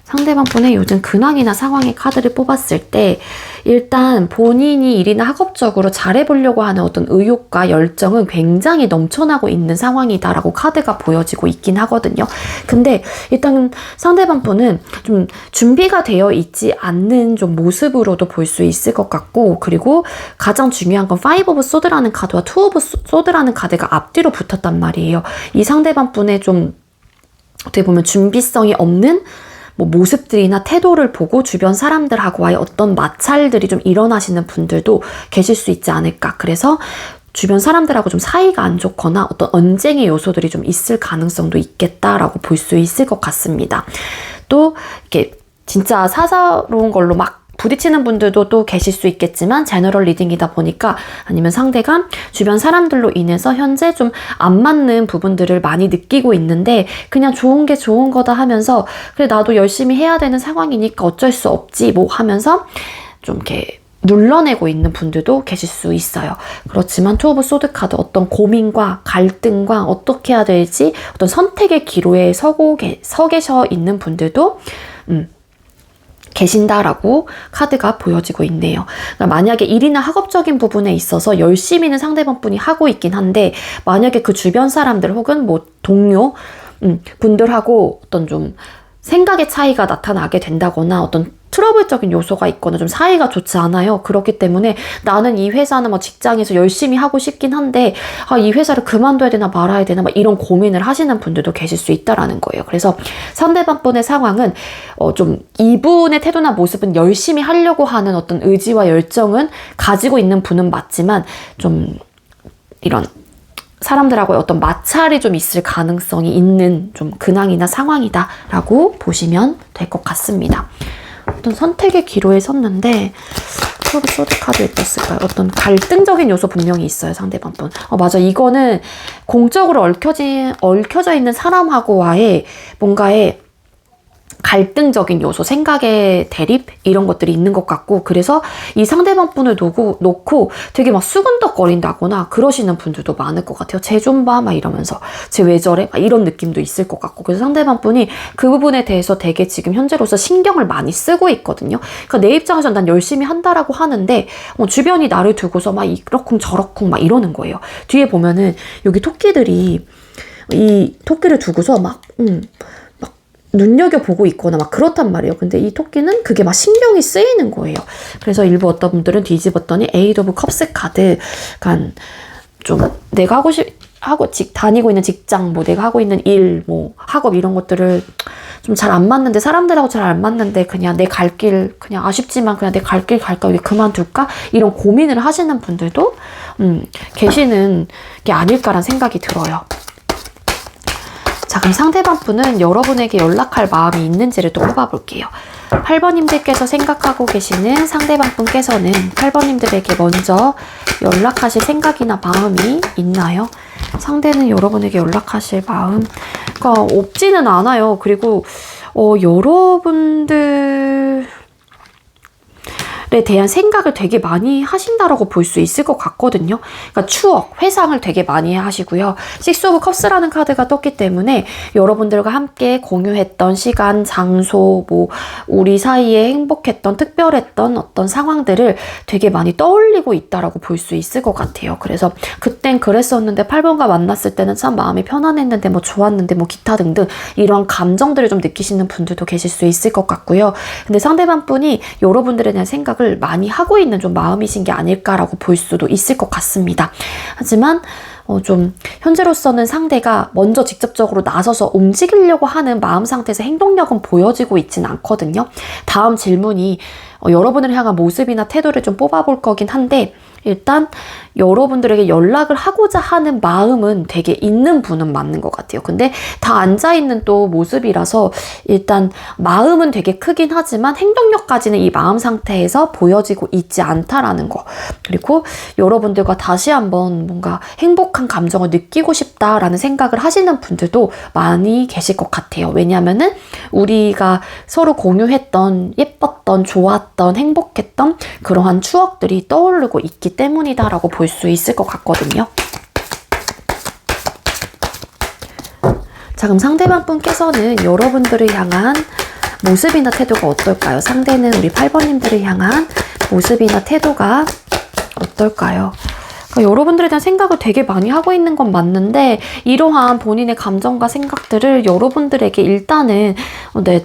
A: 상대방 분의 요즘 근황이나 상황의 카드를 뽑았을 때 일단 본인이 일이나 학업적으로 잘해보려고 하는 어떤 의욕과 열정은 굉장히 넘쳐나고 있는 상황이다라고 카드가 보여지고 있긴 하거든요. 근데 일단 상대방 분은 좀 준비가 되어 있지 않는 좀 모습으로도 볼 수 있을 것 같고, 그리고 가장 중요한 건 5 오브 소드라는 카드와 2 오브 소드라는 카드가 앞뒤로 붙었단 말이에요. 이 상대방 분의 좀 어떻게 보면 준비성이 없는 모습들이나 태도를 보고 주변 사람들하고의 어떤 마찰들이 좀 일어나시는 분들도 계실 수 있지 않을까. 그래서 주변 사람들하고 좀 사이가 안 좋거나 어떤 언쟁의 요소들이 좀 있을 가능성도 있겠다라고 볼 수 있을 것 같습니다. 또 이렇게 진짜 사사로운 걸로 막 부딪히는 분들도 또 계실 수 있겠지만, 제너럴 리딩이다 보니까, 아니면 상대가 주변 사람들로 인해서 현재 좀 안 맞는 부분들을 많이 느끼고 있는데 그냥 좋은 게 좋은 거다 하면서 그래 나도 열심히 해야 되는 상황이니까 어쩔 수 없지 뭐 하면서 좀 이렇게 눌러내고 있는 분들도 계실 수 있어요. 그렇지만 투 오브 소드 카드, 어떤 고민과 갈등과 어떻게 해야 될지 어떤 선택의 기로에 서 계셔 있는 분들도 계신다라고 카드가 보여지고 있네요. 그러니까 만약에 일이나 학업적인 부분에 있어서 열심히는 상대방 분이 하고 있긴 한데, 만약에 그 주변 사람들 혹은 뭐 동료 분들하고 어떤 좀 생각의 차이가 나타나게 된다거나 어떤 트러블적인 요소가 있거나 좀 사이가 좋지 않아요. 그렇기 때문에 나는 이 회사나 뭐 직장에서 열심히 하고 싶긴 한데 이 회사를 그만둬야 되나 말아야 되나 막 이런 고민을 하시는 분들도 계실 수 있다라는 거예요. 그래서 상대방 분의 상황은 좀 이분의 태도나 모습은 열심히 하려고 하는 어떤 의지와 열정은 가지고 있는 분은 맞지만 좀 이런 사람들하고의 어떤 마찰이 좀 있을 가능성이 있는 좀 근황이나 상황이다라고 보시면 될 것 같습니다. 어떤 선택의 기로에 섰는데 소드 카드 어땠을까요? 어떤 갈등적인 요소 분명히 있어요, 상대방 분. 맞아. 이거는 공적으로 얽혀져 있는 사람하고와의 뭔가의 갈등적인 요소, 생각의 대립 이런 것들이 있는 것 같고, 그래서 이 상대방 분을 놓고 되게 막 수근덕거린다거나 그러시는 분들도 많을 것 같아요. 쟤 좀 봐 막 이러면서 쟤 왜 저래? 막 이런 느낌도 있을 것 같고, 그래서 상대방 분이 그 부분에 대해서 되게 지금 현재로서 신경을 많이 쓰고 있거든요. 그러니까 내 입장에서 난 열심히 한다라고 하는데 주변이 나를 두고서 막 이러쿵 저러쿵 막 이러는 거예요. 뒤에 보면은 여기 토끼들이 이 토끼를 두고서 막 눈여겨보고 있거나 막 그렇단 말이에요. 근데 이 토끼는 그게 막 신경이 쓰이는 거예요. 그래서 일부 어떤 분들은 뒤집었더니 에이드 오브 컵스 카드, 그러니까 좀 내가 다니고 있는 직장, 뭐 내가 하고 있는 일, 뭐 학업 이런 것들을 좀 잘 안 맞는데, 사람들하고 잘 안 맞는데 그냥 내 갈 길, 그냥 아쉽지만 그냥 내 갈 길 갈까, 왜 그만둘까? 이런 고민을 하시는 분들도 계시는 게 아닐까라는 생각이 들어요. 자, 그럼 상대방 분은 여러분에게 연락할 마음이 있는지를 또 뽑아볼게요. 8번님들께서 생각하고 계시는 상대방 분께서는 8번님들에게 먼저 연락하실 생각이나 마음이 있나요? 상대는 여러분에게 연락하실 마음, 그러니까 없지는 않아요. 그리고 여러분들에 대한 생각을 되게 많이 하신다라고 볼 수 있을 것 같거든요. 그러니까 추억, 회상을 되게 많이 하시고요. 식스 오브 컵스라는 카드가 떴기 때문에 여러분들과 함께 공유했던 시간, 장소, 뭐 우리 사이에 행복했던, 특별했던 어떤 상황들을 되게 많이 떠올리고 있다라고 볼 수 있을 것 같아요. 그래서 그땐 그랬었는데 8번과 만났을 때는 참 마음이 편안했는데, 뭐 좋았는데, 뭐 기타 등등 이런 감정들을 좀 느끼시는 분들도 계실 수 있을 것 같고요. 근데 상대방 분이 여러분들에 대한 생각을 많이 하고 있는 좀 마음이신 게 아닐까라고 볼 수도 있을 것 같습니다. 하지만 좀 현재로서는 상대가 먼저 직접적으로 나서서 움직이려고 하는 마음 상태에서 행동력은 보여지고 있진 않거든요. 다음 질문이 여러분을 향한 모습이나 태도를 좀 뽑아볼 거긴 한데, 일단 여러분들에게 연락을 하고자 하는 마음은 되게 있는 분은 맞는 것 같아요. 근데 다 앉아있는 또 모습이라서 일단 마음은 되게 크긴 하지만 행동력까지는 이 마음 상태에서 보여지고 있지 않다라는 거. 그리고 여러분들과 다시 한번 뭔가 행복한 감정을 느끼고 싶다라는 생각을 하시는 분들도 많이 계실 것 같아요. 왜냐하면은 우리가 서로 공유했던 예뻤던, 좋았던, 행복했던 그러한 추억들이 떠오르고 있기 때문이다라고 볼 수 있을 것 같거든요. 자, 그럼 상대방 분께서는 여러분들을 향한 모습이나 태도가 어떨까요? 상대는 우리 8번님들을 향한 모습이나 태도가 어떨까요? 그러니까 여러분들에 대한 생각을 되게 많이 하고 있는 건 맞는데, 이러한 본인의 감정과 생각들을 여러분들에게 일단은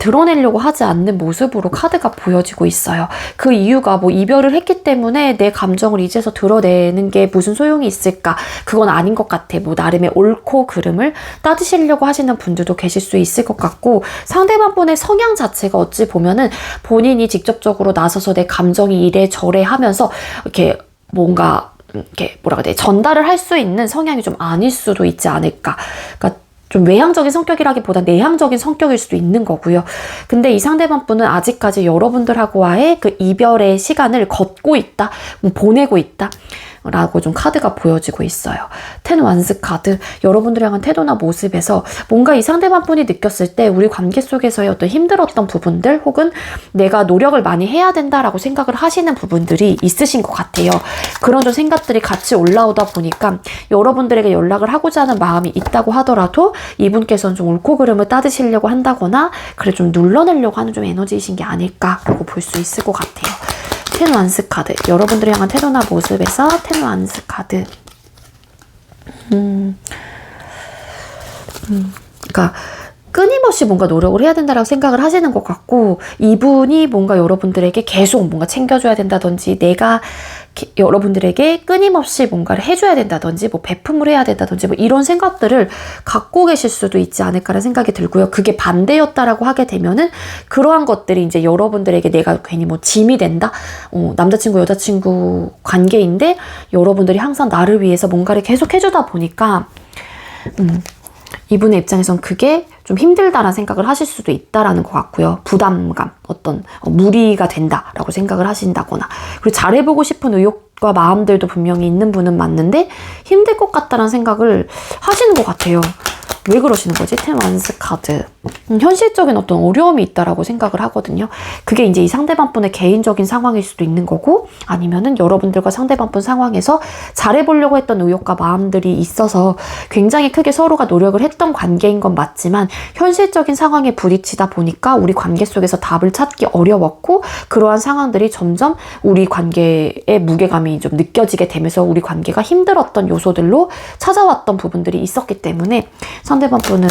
A: 드러내려고 하지 않는 모습으로 카드가 보여지고 있어요. 그 이유가 뭐 이별을 했기 때문에 내 감정을 이제서 드러내는 게 무슨 소용이 있을까? 그건 아닌 것 같아. 뭐 나름의 옳고 그름을 따지시려고 하시는 분들도 계실 수 있을 것 같고, 상대방 분의 성향 자체가 어찌 보면은 본인이 직접적으로 나서서 내 감정이 이래저래 하면서 이렇게 뭔가 이렇게 뭐라고 해야 돼, 전달을 할 수 있는 성향이 좀 아닐 수도 있지 않을까. 그러니까 좀 외향적인 성격이라기보다 내향적인 성격일 수도 있는 거고요. 근데 이 상대방 분은 아직까지 여러분들하고와의 그 이별의 시간을 걷고 있다, 보내고 있다 라고 좀 카드가 보여지고 있어요. 10 완스 카드, 여러분들을 향한 태도나 모습에서 뭔가 이 상대방 분이 느꼈을 때 우리 관계 속에서의 어떤 힘들었던 부분들, 혹은 내가 노력을 많이 해야 된다라고 생각을 하시는 부분들이 있으신 것 같아요. 그런 좀 생각들이 같이 올라오다 보니까 여러분들에게 연락을 하고자 하는 마음이 있다고 하더라도 이분께서는 좀 옳고 그름을 따지시려고 한다거나, 그래 좀 눌러내려고 하는 좀 에너지이신 게 아닐까라고 볼 수 있을 것 같아요. 10 완스 카드, 여러분들을 향한 태도나 모습에서 10 완스 카드. 그러니까 끊임없이 뭔가 노력을 해야 된다라고 생각을 하시는 것 같고, 이분이 뭔가 여러분들에게 계속 뭔가 챙겨줘야 된다든지, 내가 여러분들에게 끊임없이 뭔가를 해줘야 된다든지, 뭐 베품을 해야 된다든지, 뭐 이런 생각들을 갖고 계실 수도 있지 않을까라는 생각이 들고요. 그게 반대였다라고 하게 되면은 그러한 것들이 이제 여러분들에게 내가 괜히 뭐 짐이 된다? 남자친구, 여자친구 관계인데 여러분들이 항상 나를 위해서 뭔가를 계속 해주다 보니까 이분의 입장에선 그게 좀 힘들다라는 생각을 하실 수도 있다라는 것 같고요. 부담감, 어떤 무리가 된다라고 생각을 하신다거나, 그리고 잘해보고 싶은 의욕과 마음들도 분명히 있는 분은 맞는데 힘들 것 같다라는 생각을 하시는 것 같아요. 왜 그러시는 거지? 10 완스 카드. 현실적인 어떤 어려움이 있다라고 생각을 하거든요. 그게 이제 이 상대방분의 개인적인 상황일 수도 있는 거고, 아니면은 여러분들과 상대방분 상황에서 잘해보려고 했던 의욕과 마음들이 있어서 굉장히 크게 서로가 노력을 했던 관계인 건 맞지만, 현실적인 상황에 부딪히다 보니까 우리 관계 속에서 답을 찾기 어려웠고, 그러한 상황들이 점점 우리 관계의 무게감이 좀 느껴지게 되면서 우리 관계가 힘들었던 요소들로 찾아왔던 부분들이 있었기 때문에 상대방분은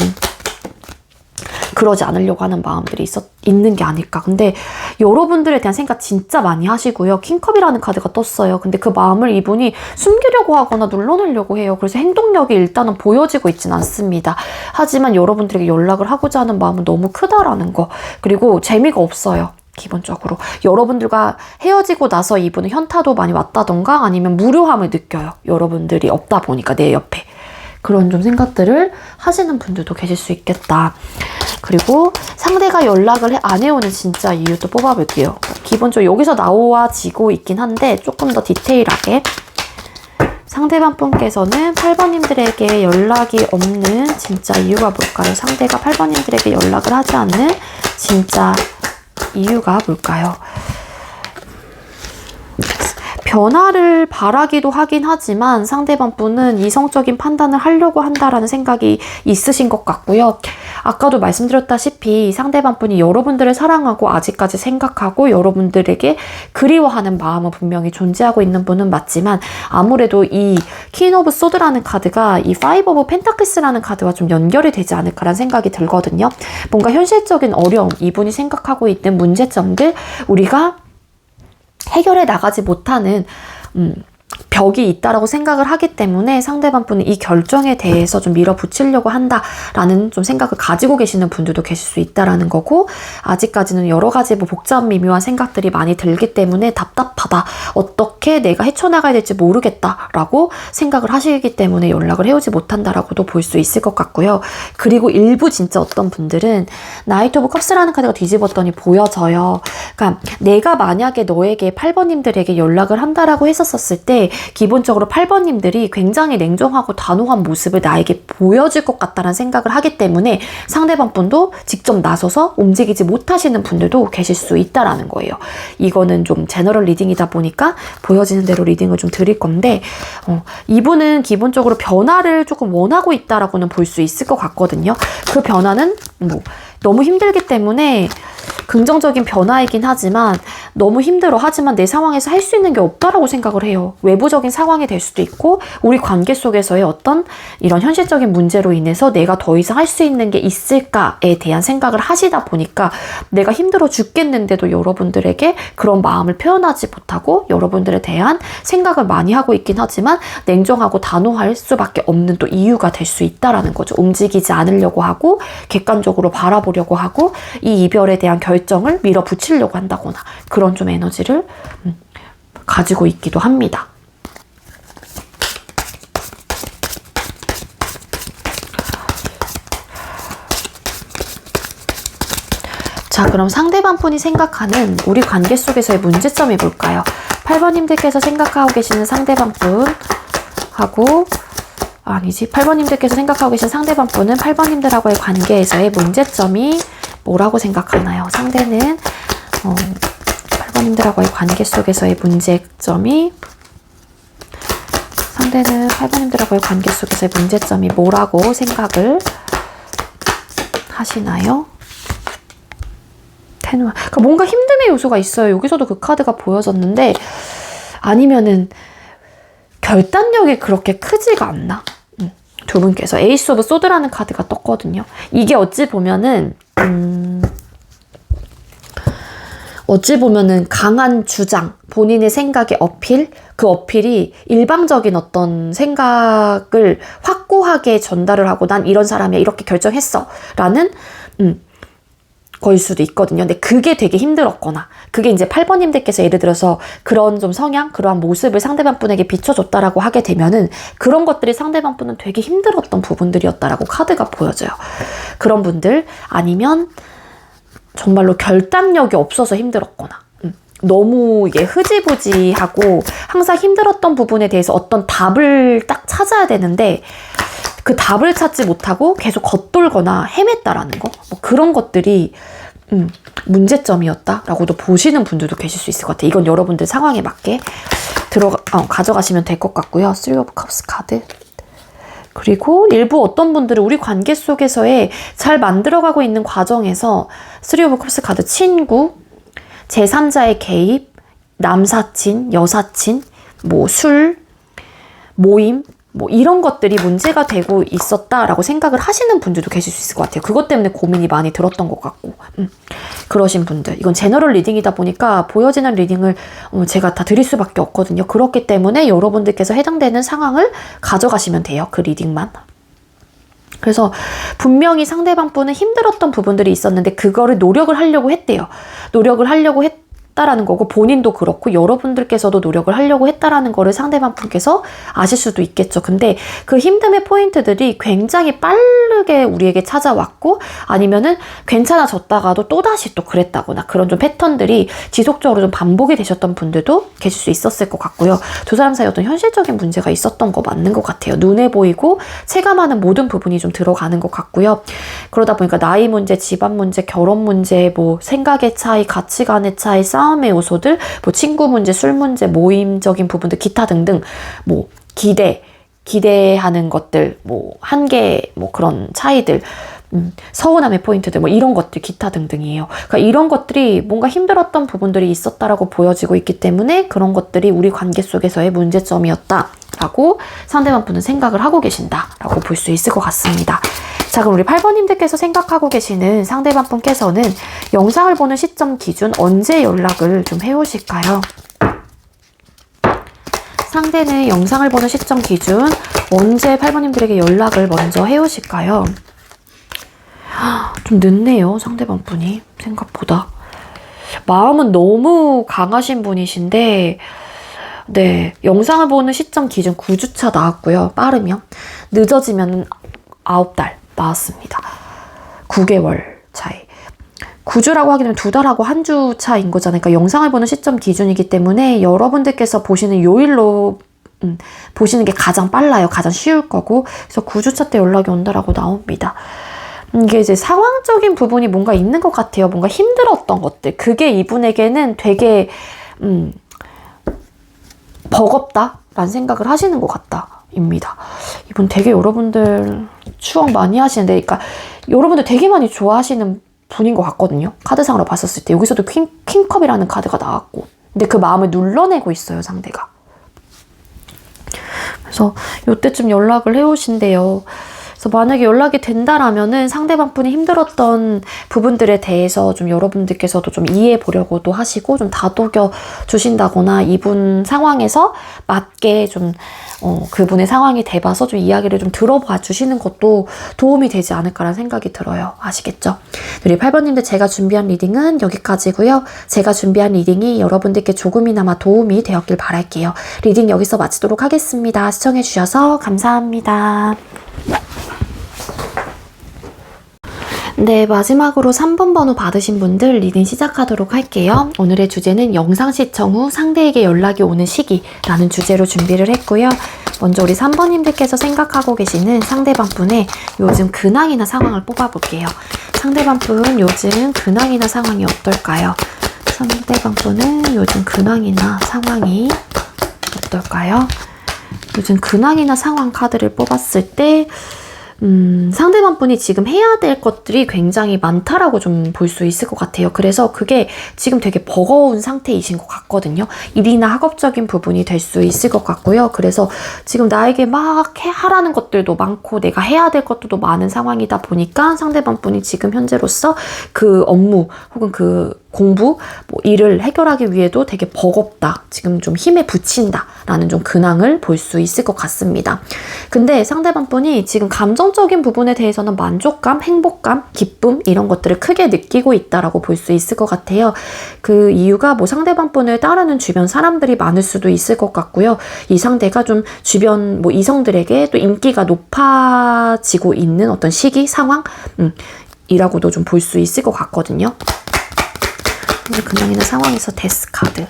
A: 그러지 않으려고 하는 마음들이 있는 게 아닐까. 근데 여러분들에 대한 생각 진짜 많이 하시고요. 킹컵이라는 카드가 떴어요. 근데 그 마음을 이분이 숨기려고 하거나 눌러내려고 해요. 그래서 행동력이 일단은 보여지고 있진 않습니다. 하지만 여러분들에게 연락을 하고자 하는 마음은 너무 크다라는 거. 그리고 재미가 없어요. 기본적으로 여러분들과 헤어지고 나서 이분은 현타도 많이 왔다던가 아니면 무료함을 느껴요. 여러분들이 없다 보니까 내 옆에. 그런 좀 생각들을 하시는 분들도 계실 수 있겠다. 그리고 상대가 연락을 안 해오는 진짜 이유도 뽑아볼게요. 기본적으로 여기서 나와지고 있긴 한데 조금 더 디테일하게 상대방 분께서는 8번님들에게 연락이 없는 진짜 이유가 뭘까요? 상대가 8번님들에게 연락을 하지 않는 진짜 이유가 뭘까요? 변화를 바라기도 하긴 하지만 상대방 분은 이성적인 판단을 하려고 한다라는 생각이 있으신 것 같고요. 아까도 말씀드렸다시피 상대방 분이 여러분들을 사랑하고 아직까지 생각하고 여러분들에게 그리워하는 마음은 분명히 존재하고 있는 분은 맞지만 아무래도 이 퀸 오브 소드라는 카드가 이 파이브 오브 펜타클스라는 카드와 좀 연결이 되지 않을까라는 생각이 들거든요. 뭔가 현실적인 어려움, 이분이 생각하고 있는 문제점들 우리가 해결해 나가지 못하는 벽이 있다라고 생각을 하기 때문에 상대방 분은 이 결정에 대해서 좀 밀어붙이려고 한다라는 좀 생각을 가지고 계시는 분들도 계실 수 있다라는 거고, 아직까지는 여러 가지 뭐 복잡 미묘한 생각들이 많이 들기 때문에 답답하다, 어떻게 내가 헤쳐나가야 될지 모르겠다라고 생각을 하시기 때문에 연락을 해오지 못한다라고도 볼 수 있을 것 같고요. 그리고 일부 진짜 어떤 분들은 나이트 오브 컵스라는 카드가 뒤집었더니 보여져요. 그러니까 내가 만약에 너에게 8번님들에게 연락을 한다라고 했었을 때 기본적으로 8번님들이 굉장히 냉정하고 단호한 모습을 나에게 보여줄 것 같다는 생각을 하기 때문에 상대방 분도 직접 나서서 움직이지 못하시는 분들도 계실 수 있다라는 거예요. 이거는 좀 제너럴 리딩이다 보니까 보여지는 대로 리딩을 좀 드릴 건데 이분은 기본적으로 변화를 조금 원하고 있다라고는 볼 수 있을 것 같거든요. 그 변화는 뭐 너무 힘들기 때문에 긍정적인 변화이긴 하지만 너무 힘들어 하지만 내 상황에서 할 수 있는 게 없다라고 생각을 해요. 외부적인 상황이 될 수도 있고 우리 관계 속에서의 어떤 이런 현실적인 문제로 인해서 내가 더 이상 할 수 있는 게 있을까에 대한 생각을 하시다 보니까 내가 힘들어 죽겠는데도 여러분들에게 그런 마음을 표현하지 못하고 여러분들에 대한 생각을 많이 하고 있긴 하지만 냉정하고 단호할 수밖에 없는 또 이유가 될 수 있다라는 거죠. 움직이지 않으려고 하고 객관적으로 바라보려고 하고 이 이별에 대한 결정을 밀어붙이려고 한다거나 그런 좀 에너지를 가지고 있기도 합니다. 자, 그럼 상대방 분이 생각하는 우리 관계 속에서의 문제점이 뭘까요? 8번님들께서 생각하고 계시는 상대방 분하고 아니지 8번님들께서 생각하고 계신 상대방 분은 8번님들하고의 관계에서의 문제점이 뭐라고 생각하나요? 상대는 8번님들하고의 관계 속에서의 문제점이 상대는 8번님들하고의 관계 속에서의 문제점이 뭐라고 생각을 하시나요? 그러니까 뭔가 힘듦의 요소가 있어요. 여기서도 그 카드가 보여졌는데 아니면은 결단력이 그렇게 크지가 않나? 두 분께서 에이스 오브 소드라는 카드가 떴거든요. 이게 어찌 보면은 강한 주장, 본인의 생각의 어필, 그 어필이 일방적인 어떤 생각을 확고하게 전달을 하고 난 이런 사람이야, 이렇게 결정했어 라는 거일 수도 있거든요. 근데 그게 되게 힘들었거나 그게 이제 8번님들께서 예를 들어서 그런 좀 성향, 그러한 모습을 상대방 분에게 비춰줬다라고 하게 되면은 그런 것들이 상대방 분은 되게 힘들었던 부분들이었다라고 카드가 보여져요. 그런 분들 아니면 정말로 결단력이 없어서 힘들었거나 너무 이게 흐지부지하고 항상 힘들었던 부분에 대해서 어떤 답을 딱 찾아야 되는데 그 답을 찾지 못하고 계속 겉돌거나 헤맸다라는 거, 뭐 그런 것들이 문제점이었다라고도 보시는 분들도 계실 수 있을 것 같아요. 이건 여러분들 상황에 맞게 가져가시면 될 것 같고요. Three of Cups 카드. 그리고 일부 어떤 분들은 우리 관계 속에서의 잘 만들어가고 있는 과정에서 Three of Cups 카드, 친구, 제3자의 개입, 남사친, 여사친, 뭐 술, 모임, 뭐 이런 것들이 문제가 되고 있었다라고 생각을 하시는 분들도 계실 수 있을 것 같아요. 그것 때문에 고민이 많이 들었던 것 같고 그러신 분들, 이건 제너럴 리딩이다 보니까 보여지는 리딩을 제가 다 드릴 수밖에 없거든요. 그렇기 때문에 여러분들께서 해당되는 상황을 가져가시면 돼요. 그 리딩만. 그래서 분명히 상대방 분은 힘들었던 부분들이 있었는데 그거를 노력을 하려고 했대요. 노력을 하려고 했다라는 거고, 본인도 그렇고 여러분들께서도 노력을 하려고 했다라는 거를 상대방 분께서 아실 수도 있겠죠. 근데 그 힘듦의 포인트들이 굉장히 빠르게 우리에게 찾아왔고, 아니면은 괜찮아졌다가도 또다시 또 그랬다거나, 그런 좀 패턴들이 지속적으로 좀 반복이 되셨던 분들도 계실 수 있었을 것 같고요. 두 사람 사이 어떤 현실적인 문제가 있었던 거 맞는 것 같아요. 눈에 보이고 체감하는 모든 부분이 좀 들어가는 것 같고요. 그러다 보니까 나이 문제, 집안 문제, 결혼 문제, 뭐 생각의 차이, 가치관의 차이, 싸움의 요소들, 뭐 친구 문제, 술 문제, 모임적인 부분들, 기타 등등, 뭐 기대하는 것들, 뭐 한계, 뭐 그런 차이들, 서운함의 포인트들, 뭐 이런 것들, 기타 등등이에요. 그러니까 이런 것들이 뭔가 힘들었던 부분들이 있었다라고 보여지고 있기 때문에 그런 것들이 우리 관계 속에서의 문제점이었다라고 상대방 분은 생각을 하고 계신다라고 볼 수 있을 것 같습니다. 자, 그럼 우리 8번님들께서 생각하고 계시는 상대방 분께서는 영상을 보는 시점 기준 언제 연락을 좀 해오실까요? 상대는 영상을 보는 시점 기준 언제 8번님들에게 연락을 먼저 해오실까요? 좀 늦네요, 상대방 분이. 생각보다. 마음은 너무 강하신 분이신데, 네, 영상을 보는 시점 기준 9주차 나왔고요. 빠르면. 늦어지면 9달 나왔습니다. 9개월 차이. 9주라고 하게 되면 2달하고 1주 차인 거잖아요. 그러니까 영상을 보는 시점 기준이기 때문에 여러분들께서 보시는 요일로 보시는 게 가장 빨라요. 가장 쉬울 거고. 그래서 9주차 때 연락이 온다라고 나옵니다. 이게 이제 상황적인 부분이 뭔가 있는 것 같아요. 뭔가 힘들었던 것들. 그게 이분에게는 되게 버겁다라는 생각을 하시는 것 같다입니다. 이분 되게 여러분들 추억 많이 하시는데, 그러니까 여러분들 되게 많이 좋아하시는 분인 것 같거든요. 카드상으로 봤었을 때. 여기서도 퀸컵이라는 카드가 나왔고. 근데 그 마음을 눌러내고 있어요, 상대가. 그래서 이때쯤 연락을 해오신대요. 그래서 만약에 연락이 된다라면은 상대방 분이 힘들었던 부분들에 대해서 좀 여러분들께서도 좀 이해해 보려고도 하시고 좀 다독여 주신다거나, 이분 상황에서 맞게 좀 그분의 상황이 돼봐서 좀 이야기를 좀 들어봐 주시는 것도 도움이 되지 않을까라는 생각이 들어요. 아시겠죠? 우리 8번님들, 제가 준비한 리딩은 여기까지고요. 제가 준비한 리딩이 여러분들께 조금이나마 도움이 되었길 바랄게요. 리딩 여기서 마치도록 하겠습니다. 시청해 주셔서 감사합니다. 네, 마지막으로 3번 번호 받으신 분들 리딩 시작하도록 할게요. 오늘의 주제는 영상 시청 후 상대에게 연락이 오는 시기라는 주제로 준비를 했고요. 먼저 우리 3번님들께서 생각하고 계시는 상대방 분의 요즘 근황이나 상황을 뽑아볼게요. 상대방 분 요즘 근황이나 상황이 어떨까요? 상대방 분은 요즘 근황이나 상황이 어떨까요? 요즘 근황이나 상황 카드를 뽑았을 때 상대방 분이 지금 해야 될 것들이 굉장히 많다라고 좀 볼 수 있을 것 같아요. 그래서 그게 지금 되게 버거운 상태이신 것 같거든요. 일이나 학업적인 부분이 될 수 있을 것 같고요. 그래서 지금 나에게 막 하라는 것들도 많고 내가 해야 될 것들도 많은 상황이다 보니까 상대방 분이 지금 현재로서 그 업무 혹은 그 공부, 뭐 일을 해결하기 위해도 되게 버겁다. 지금 좀 힘에 부친다. 라는 좀 근황을 볼 수 있을 것 같습니다. 근데 상대방 분이 지금 감정적인 부분에 대해서는 만족감, 행복감, 기쁨 이런 것들을 크게 느끼고 있다라고 볼 수 있을 것 같아요. 그 이유가 뭐 상대방 분을 따르는 주변 사람들이 많을 수도 있을 것 같고요. 이 상대가 좀 주변 뭐 이성들에게 또 인기가 높아지고 있는 어떤 시기, 상황 이라고도 좀 볼 수 있을 것 같거든요. 근데 근황이나 상황에서 데스 카드.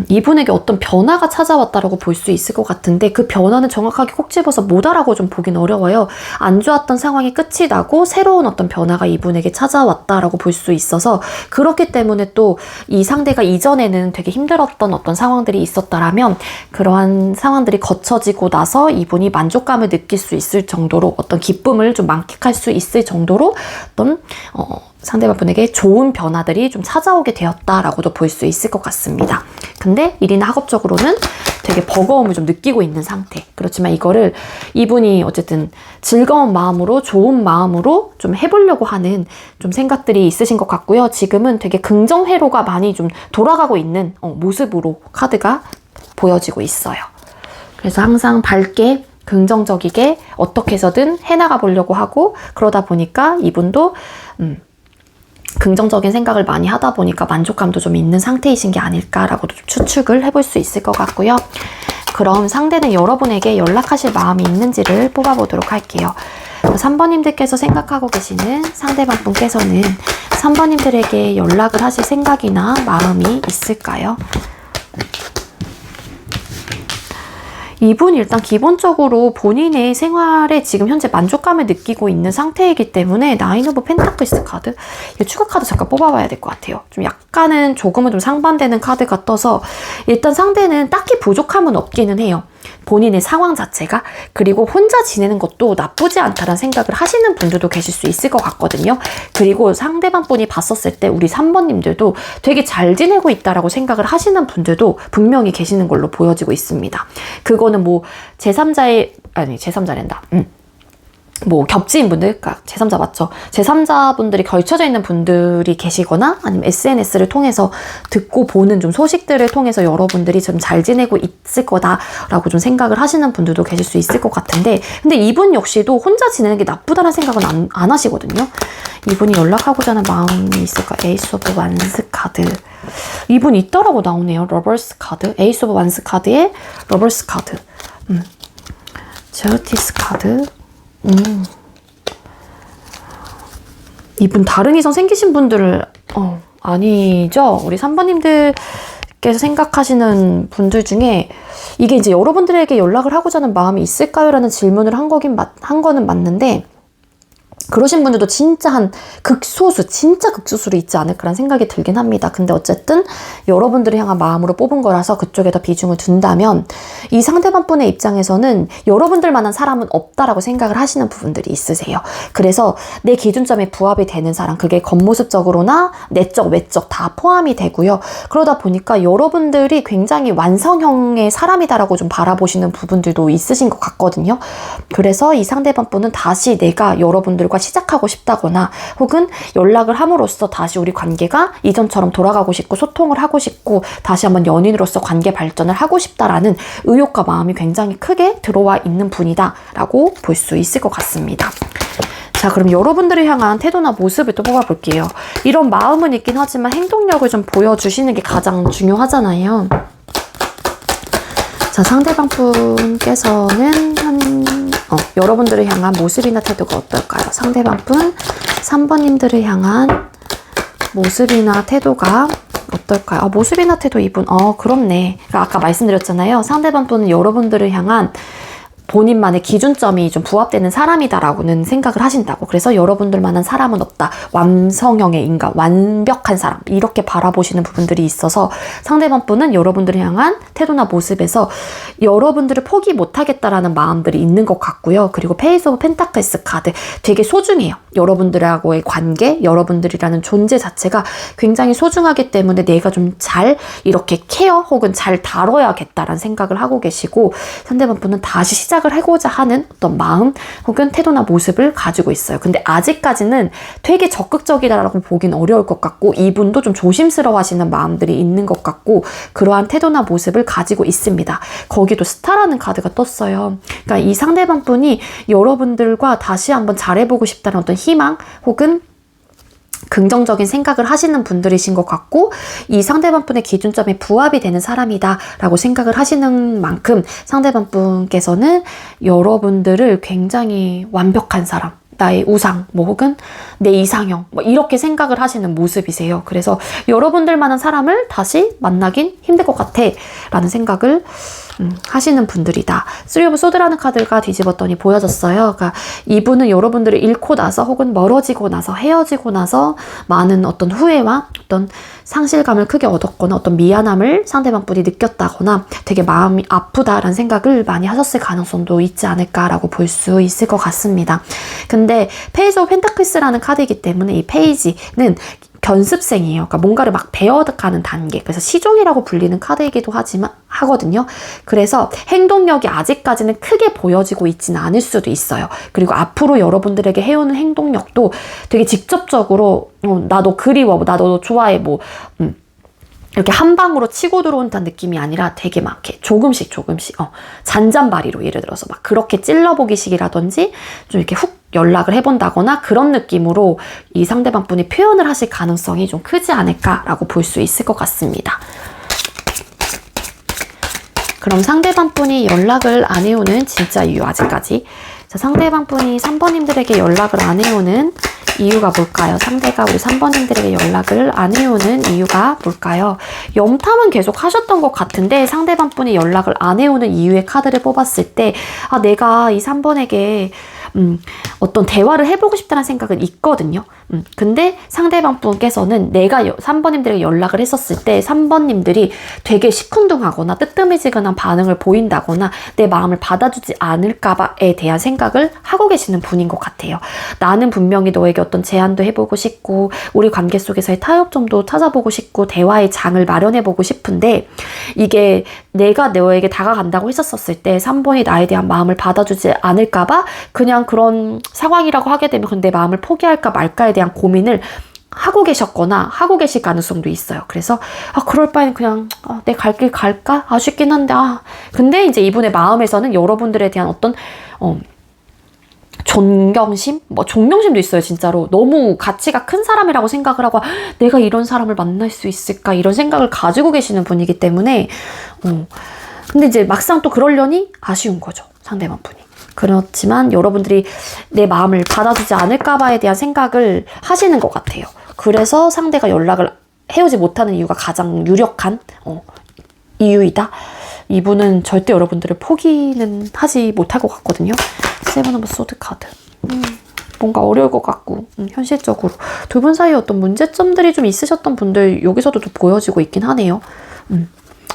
A: 이분에게 어떤 변화가 찾아왔다라고 볼 수 있을 것 같은데 그 변화는 정확하게 콕 집어서 뭐다라고 좀 보긴 어려워요. 안 좋았던 상황이 끝이 나고 새로운 어떤 변화가 이분에게 찾아왔다라고 볼 수 있어서 그렇기 때문에 또 이 상대가 이전에는 되게 힘들었던 어떤 상황들이 있었다라면 그러한 상황들이 거쳐지고 나서 이분이 만족감을 느낄 수 있을 정도로 어떤 기쁨을 좀 만끽할 수 있을 정도로 어떤 상대방분에게 좋은 변화들이 좀 찾아오게 되었다라고도 볼 수 있을 것 같습니다. 근데 일이나 학업적으로는 되게 버거움을 좀 느끼고 있는 상태. 그렇지만 이거를 이분이 어쨌든 즐거운 마음으로 좋은 마음으로 좀 해보려고 하는 좀 생각들이 있으신 것 같고요. 지금은 되게 긍정 회로가 많이 좀 돌아가고 있는 모습으로 카드가 보여지고 있어요. 그래서 항상 밝게 긍정적이게 어떻게 해서든 해나가 보려고 하고 그러다 보니까 이분도 긍정적인 생각을 많이 하다 보니까 만족감도 좀 있는 상태이신 게 아닐까라고도 좀 추측을 해볼 수 있을 것 같고요. 그럼 상대는 여러분에게 연락하실 마음이 있는지를 뽑아보도록 할게요. 3번님들께서 생각하고 계시는 상대방 분께서는 3번님들에게 연락을 하실 생각이나 마음이 있을까요? 이분이 일단 기본적으로 본인의 생활에 지금 현재 만족감을 느끼고 있는 상태이기 때문에 나인 오브 펜타클스 카드, 이 추가 카드 잠깐 뽑아봐야 될 것 같아요. 좀 약간은 조금은 좀 상반되는 카드가 떠서 일단 상대는 딱히 부족함은 없기는 해요. 본인의 상황 자체가. 그리고 혼자 지내는 것도 나쁘지 않다라는 생각을 하시는 분들도 계실 수 있을 것 같거든요. 그리고 상대방 분이 봤었을 때 우리 3번님들도 되게 잘 지내고 있다라고 생각을 하시는 분들도 분명히 계시는 걸로 보여지고 있습니다. 그거는 뭐 제3자랜다. 뭐 겹치인 분들, 그러니까 제3자 맞죠? 제3자 분들이 걸쳐져 있는 분들이 계시거나 아니면 SNS를 통해서 듣고 보는 좀 소식들을 통해서 여러분들이 좀 잘 지내고 있을 거다라고 좀 생각을 하시는 분들도 계실 수 있을 것 같은데 근데 이분 역시도 혼자 지내는 게 나쁘다는 생각은 안 하시거든요. 이분이 연락하고자 하는 마음이 있을까? 에이스 오브 완스 카드. 이분 있다라고 나오네요. 러버스 카드. 에이스 오브 완스 카드에 러버스 카드. 저티스 카드. 이분 다른 이성 생기신 분들을 아니죠? 우리 3번님들께서 생각하시는 분들 중에 이게 이제 여러분들에게 연락을 하고자 하는 마음이 있을까요? 라는 질문을 한 거는 맞는데 그러신 분들도 진짜 진짜 극소수로 있지 않을까라는 생각이 들긴 합니다. 근데 어쨌든 여러분들을 향한 마음으로 뽑은 거라서 그쪽에 더 비중을 둔다면 이 상대방 분의 입장에서는 여러분들만한 사람은 없다라고 생각을 하시는 부분들이 있으세요. 그래서 내 기준점에 부합이 되는 사람, 그게 겉모습적으로나 내적, 외적 다 포함이 되고요. 그러다 보니까 여러분들이 굉장히 완성형의 사람이다라고 좀 바라보시는 부분들도 있으신 것 같거든요. 그래서 이 상대방 분은 다시 내가 여러분들과 시작하고 싶다거나 혹은 연락을 함으로써 다시 우리 관계가 이전처럼 돌아가고 싶고 소통을 하고 싶고 다시 한번 연인으로서 관계 발전을 하고 싶다라는 의욕과 마음이 굉장히 크게 들어와 있는 분이다 라고 볼 수 있을 것 같습니다. 자, 그럼 여러분들을 향한 태도나 모습을 또 뽑아볼게요. 이런 마음은 있긴 하지만 행동력을 좀 보여주시는 게 가장 중요하잖아요. 자, 상대방 분께서는 여러분들을 향한 모습이나 태도가 어떨까요? 상대방 분 3번님들을 향한 모습이나 태도가 어떨까요? 모습이나 태도 이분 그렇네. 그러니까 아까 말씀드렸잖아요. 상대방 분은 여러분들을 향한 본인만의 기준점이 좀 부합되는 사람이다라고는 생각을 하신다고. 그래서 여러분들만한 사람은 없다. 완성형의 인간, 완벽한 사람 이렇게 바라보시는 부분들이 있어서 상대방 분은 여러분들을 향한 태도나 모습에서 여러분들을 포기 못하겠다라는 마음들이 있는 것 같고요. 그리고 페이스 오브 펜타클스 카드 되게 소중해요. 여러분들하고의 관계, 여러분들이라는 존재 자체가 굉장히 소중하기 때문에 내가 좀 잘 이렇게 케어 혹은 잘 다뤄야겠다라는 생각을 하고 계시고 상대방 분은 다시 시작을 하고자 하는 어떤 마음 혹은 태도나 모습을 가지고 있어요. 근데 아직까지는 되게 적극적이다라고 보긴 어려울 것 같고 이분도 좀 조심스러워 하시는 마음들이 있는 것 같고 그러한 태도나 모습을 가지고 있습니다. 거기도 스타라는 카드가 떴어요. 그러니까 이 상대방 분이 여러분들과 다시 한번 잘해보고 싶다는 어떤 희망 혹은 긍정적인 생각을 하시는 분들이신 것 같고 이 상대방 분의 기준점에 부합이 되는 사람이다 라고 생각을 하시는 만큼 상대방 분께서는 여러분들을 굉장히 완벽한 사람 나의 우상, 뭐 혹은 내 이상형, 뭐 이렇게 생각을 하시는 모습이세요. 그래서 여러분들만한 사람을 다시 만나긴 힘들 것 같아 라는 생각을 하시는 분들이다. 쓰리 오브 소드라는 카드가 뒤집었더니 보여졌어요. 그러니까 이분은 여러분들을 잃고 나서 혹은 멀어지고 나서 헤어지고 나서 많은 어떤 후회와 어떤 상실감을 크게 얻었거나 어떤 미안함을 상대방 분이 느꼈다거나 되게 마음이 아프다라는 생각을 많이 하셨을 가능성도 있지 않을까라고 볼 수 있을 것 같습니다. 근데 페이지 오브 펜타클스라는 카드이기 때문에 이 페이지는 견습생이에요. 그러니까 뭔가를 막 배워가는 단계. 그래서 시종이라고 불리는 카드이기도 하거든요. 그래서 행동력이 아직까지는 크게 보여지고 있지는 않을 수도 있어요. 그리고 앞으로 여러분들에게 해오는 행동력도 되게 직접적으로 나 너 그리워, 나 너 좋아해, 뭐 이렇게 한 방으로 치고 들어온다는 느낌이 아니라 되게 막 이렇게 조금씩 잔잔바리로 예를 들어서 막 그렇게 찔러보기식이라든지 좀 이렇게 훅 연락을 해본다거나 그런 느낌으로 이 상대방 분이 표현을 하실 가능성이 좀 크지 않을까라고 볼 수 있을 것 같습니다. 그럼 상대방 분이 연락을 안 해오는 진짜 이유 아직까지. 자, 상대방 분이 3번님들에게 연락을 안 해오는 이유가 뭘까요? 상대가 우리 3번님들에게 연락을 안 해오는 이유가 뭘까요? 염탐은 계속 하셨던 것 같은데 상대방 분이 연락을 안 해오는 이유의 카드를 뽑았을 때 내가 이 3번에게 어떤 대화를 해보고 싶다는 생각은 있거든요. 근데 상대방 분께서는 내가 3번님들에게 연락을 했었을 때 3번님들이 되게 시큰둥하거나 뜨뜨미지근한 반응을 보인다거나 내 마음을 받아주지 않을까봐에 대한 생각을 하고 계시는 분인 것 같아요. 나는 분명히 너에게 어떤 제안도 해보고 싶고 우리 관계 속에서의 타협점도 찾아보고 싶고 대화의 장을 마련해보고 싶은데 이게 내가 너에게 다가간다고 했었을 때 3번이 나에 대한 마음을 받아주지 않을까봐 그냥 그런 상황이라고 하게 되면 내 마음을 포기할까 말까에 대한 고민을 하고 계셨거나 하고 계실 가능성도 있어요. 그래서 그럴 바에는 그냥 내 갈 길 갈까? 아쉽긴 한데 근데 이제 이분의 마음에서는 여러분들에 대한 어떤 존경심? 존경심도 있어요, 진짜로. 너무 가치가 큰 사람이라고 생각을 하고, 내가 이런 사람을 만날 수 있을까? 이런 생각을 가지고 계시는 분이기 때문에, 근데 이제 막상 또 그러려니 아쉬운 거죠, 상대방 분이. 그렇지만 여러분들이 내 마음을 받아주지 않을까봐에 대한 생각을 하시는 것 같아요. 그래서 상대가 연락을 해오지 못하는 이유가 가장 유력한 이유이다. 이분은 절대 여러분들을 포기는 하지 못할 것 같거든요. 세븐 오브 소드 카드. 뭔가 어려울 것 같고 현실적으로 두 분 사이에 어떤 문제점들이 좀 있으셨던 분들 여기서도 또 보여지고 있긴 하네요.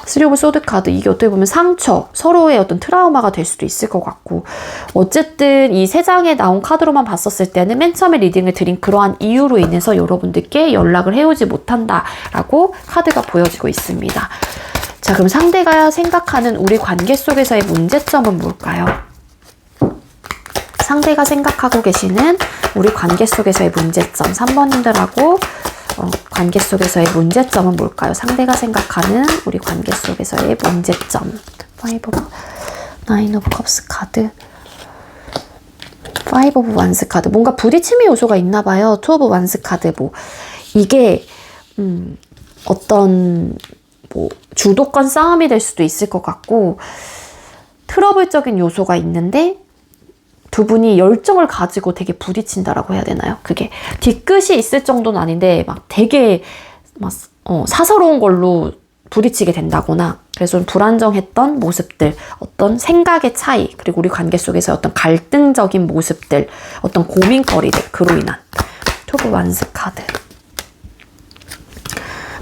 A: 쓰리 오브 소드 카드, 이게 어떻게 보면 상처, 서로의 어떤 트라우마가 될 수도 있을 것 같고, 어쨌든 이 세 장에 나온 카드로만 봤었을 때는 맨 처음에 리딩을 드린 그러한 이유로 인해서 여러분들께 연락을 해오지 못한다라고 카드가 보여지고 있습니다. 자, 그럼 상대가 생각하는 우리 관계 속에서의 문제점은 뭘까요? 상대가 생각하고 계시는 우리 관계 속에서의 문제점, 3번님들하고 관계 속에서의 문제점은 뭘까요? 상대가 생각하는 우리 관계 속에서의 문제점. 9 오브 컵스 카드, 5 오브 완스 카드. 뭔가 부딪힘의 요소가 있나 봐요. 2 오브 완스 카드. 이게 어떤 주도권 싸움이 될 수도 있을 것 같고, 트러블적인 요소가 있는데 두 분이 열정을 가지고 되게 부딪힌다라고 해야 되나요? 그게 뒤끝이 있을 정도는 아닌데 막 되게 사사로운 걸로 부딪히게 된다거나, 그래서 좀 불안정했던 모습들, 어떤 생각의 차이, 그리고 우리 관계 속에서 어떤 갈등적인 모습들, 어떤 고민거리들, 그로 인한 투브 완스 카드.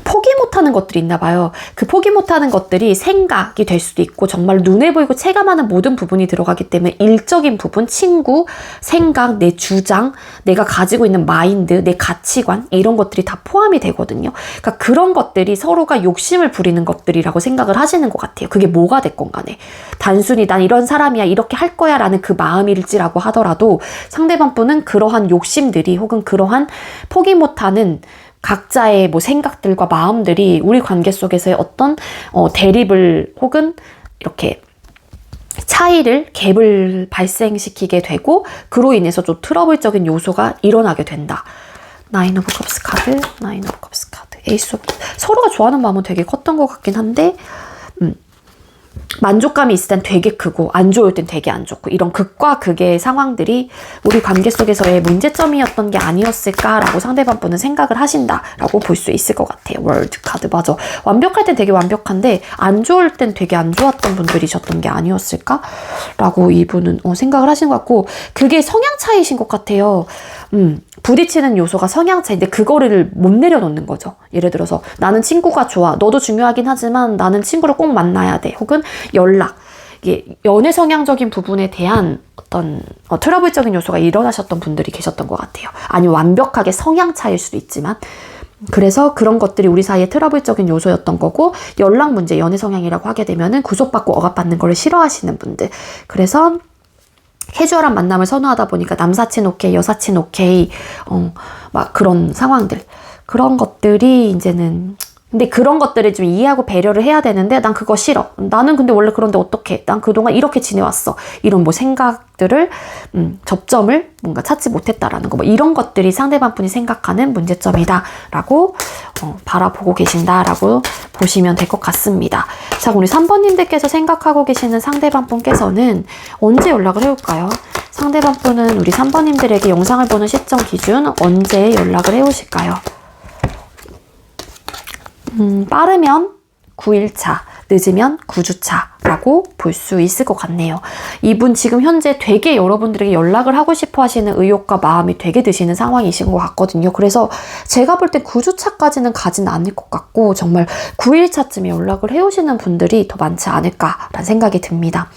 A: 포기 못하는 것들이 있나 봐요. 그 포기 못하는 것들이 생각이 될 수도 있고 정말 눈에 보이고 체감하는 모든 부분이 들어가기 때문에 일적인 부분, 친구, 생각, 내 주장, 내가 가지고 있는 마인드, 내 가치관, 이런 것들이 다 포함이 되거든요. 그러니까 그런 것들이 서로가 욕심을 부리는 것들이라고 생각을 하시는 것 같아요. 그게 뭐가 됐건 간에. 단순히 난 이런 사람이야, 이렇게 할 거야 라는 그 마음일지라고 하더라도 상대방 분은 그러한 욕심들이 혹은 그러한 포기 못하는 각자의 생각들과 마음들이 우리 관계 속에서의 어떤 대립을 혹은 이렇게 차이를, 갭을 발생시키게 되고, 그로 인해서 좀 트러블적인 요소가 일어나게 된다. 9 오브 컵스 카드, 9 오브 컵스 카드, 에이스 오브. 서로가 좋아하는 마음은 되게 컸던 것 같긴 한데 만족감이 있을 땐 되게 크고 안 좋을 땐 되게 안 좋고 이런 극과 극의 상황들이 우리 관계 속에서의 문제점이었던 게 아니었을까라고 상대방 분은 생각을 하신다라고 볼 수 있을 것 같아요. 월드 카드 맞아. 완벽할 땐 되게 완벽한데 안 좋을 땐 되게 안 좋았던 분들이셨던 게 아니었을까라고 이분은 생각을 하신 것 같고 그게 성향 차이신 것 같아요. 부딪히는 요소가 성향 차이인데 그거를 못 내려놓는 거죠. 예를 들어서 나는 친구가 좋아. 너도 중요하긴 하지만 나는 친구를 꼭 만나야 돼. 혹은 연락. 이게 연애 성향적인 부분에 대한 어떤 트러블적인 요소가 일어나셨던 분들이 계셨던 것 같아요. 아니면 완벽하게 성향 차이일 수도 있지만 그래서 그런 것들이 우리 사이에 트러블적인 요소였던 거고 연락 문제, 연애 성향이라고 하게 되면은 구속받고 억압받는 걸 싫어하시는 분들. 그래서 캐주얼한 만남을 선호하다 보니까 남사친 오케이, 여사친 오케이, 막 그런 상황들. 그런 것들이 이제는, 근데 그런 것들을 좀 이해하고 배려를 해야 되는데, 난 그거 싫어. 나는 근데 원래 그런데 어떡해. 난 그동안 이렇게 지내왔어. 이런 뭐 생각들을, 접점을 뭔가 찾지 못했다라는 거. 뭐 이런 것들이 상대방 분이 생각하는 문제점이다라고 바라보고 계신다라고 보시면 될 것 같습니다. 자, 우리 3번님들께서 생각하고 계시는 상대방 분께서는 언제 연락을 해올까요? 상대방 분은 우리 3번님들에게 영상을 보는 시점 기준 언제 연락을 해오실까요? 빠르면 9일차, 늦으면 9주차라고 볼 수 있을 것 같네요. 이분 지금 현재 되게 여러분들에게 연락을 하고 싶어 하시는 의욕과 마음이 되게 드시는 상황이신 것 같거든요. 그래서 제가 볼 때 9주차까지는 가진 않을 것 같고 정말 9일차쯤에 연락을 해오시는 분들이 더 많지 않을까라는 생각이 듭니다.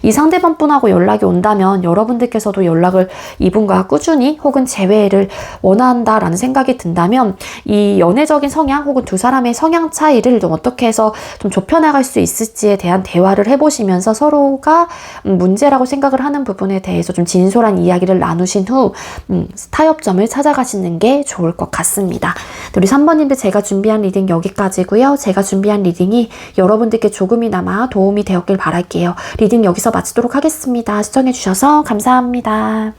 A: 이 상대방 분하고 연락이 온다면 여러분들께서도 연락을 이분과 꾸준히 혹은 재회를 원한다라는 생각이 든다면 이 연애적인 성향 혹은 두 사람의 성향 차이를 좀 어떻게 해서 좀 좁혀나갈 수 있을지에 대한 대화를 해보시면서 서로가 문제라고 생각을 하는 부분에 대해서 좀 진솔한 이야기를 나누신 후 타협점을 찾아가시는 게 좋을 것 같습니다. 우리 3번님들 제가 준비한 리딩 여기까지고요. 제가 준비한 리딩이 여러분들께 조금이나마 도움이 되었길 바랄게요. 리딩 여기서 마치도록 하겠습니다. 시청해주셔서 감사합니다.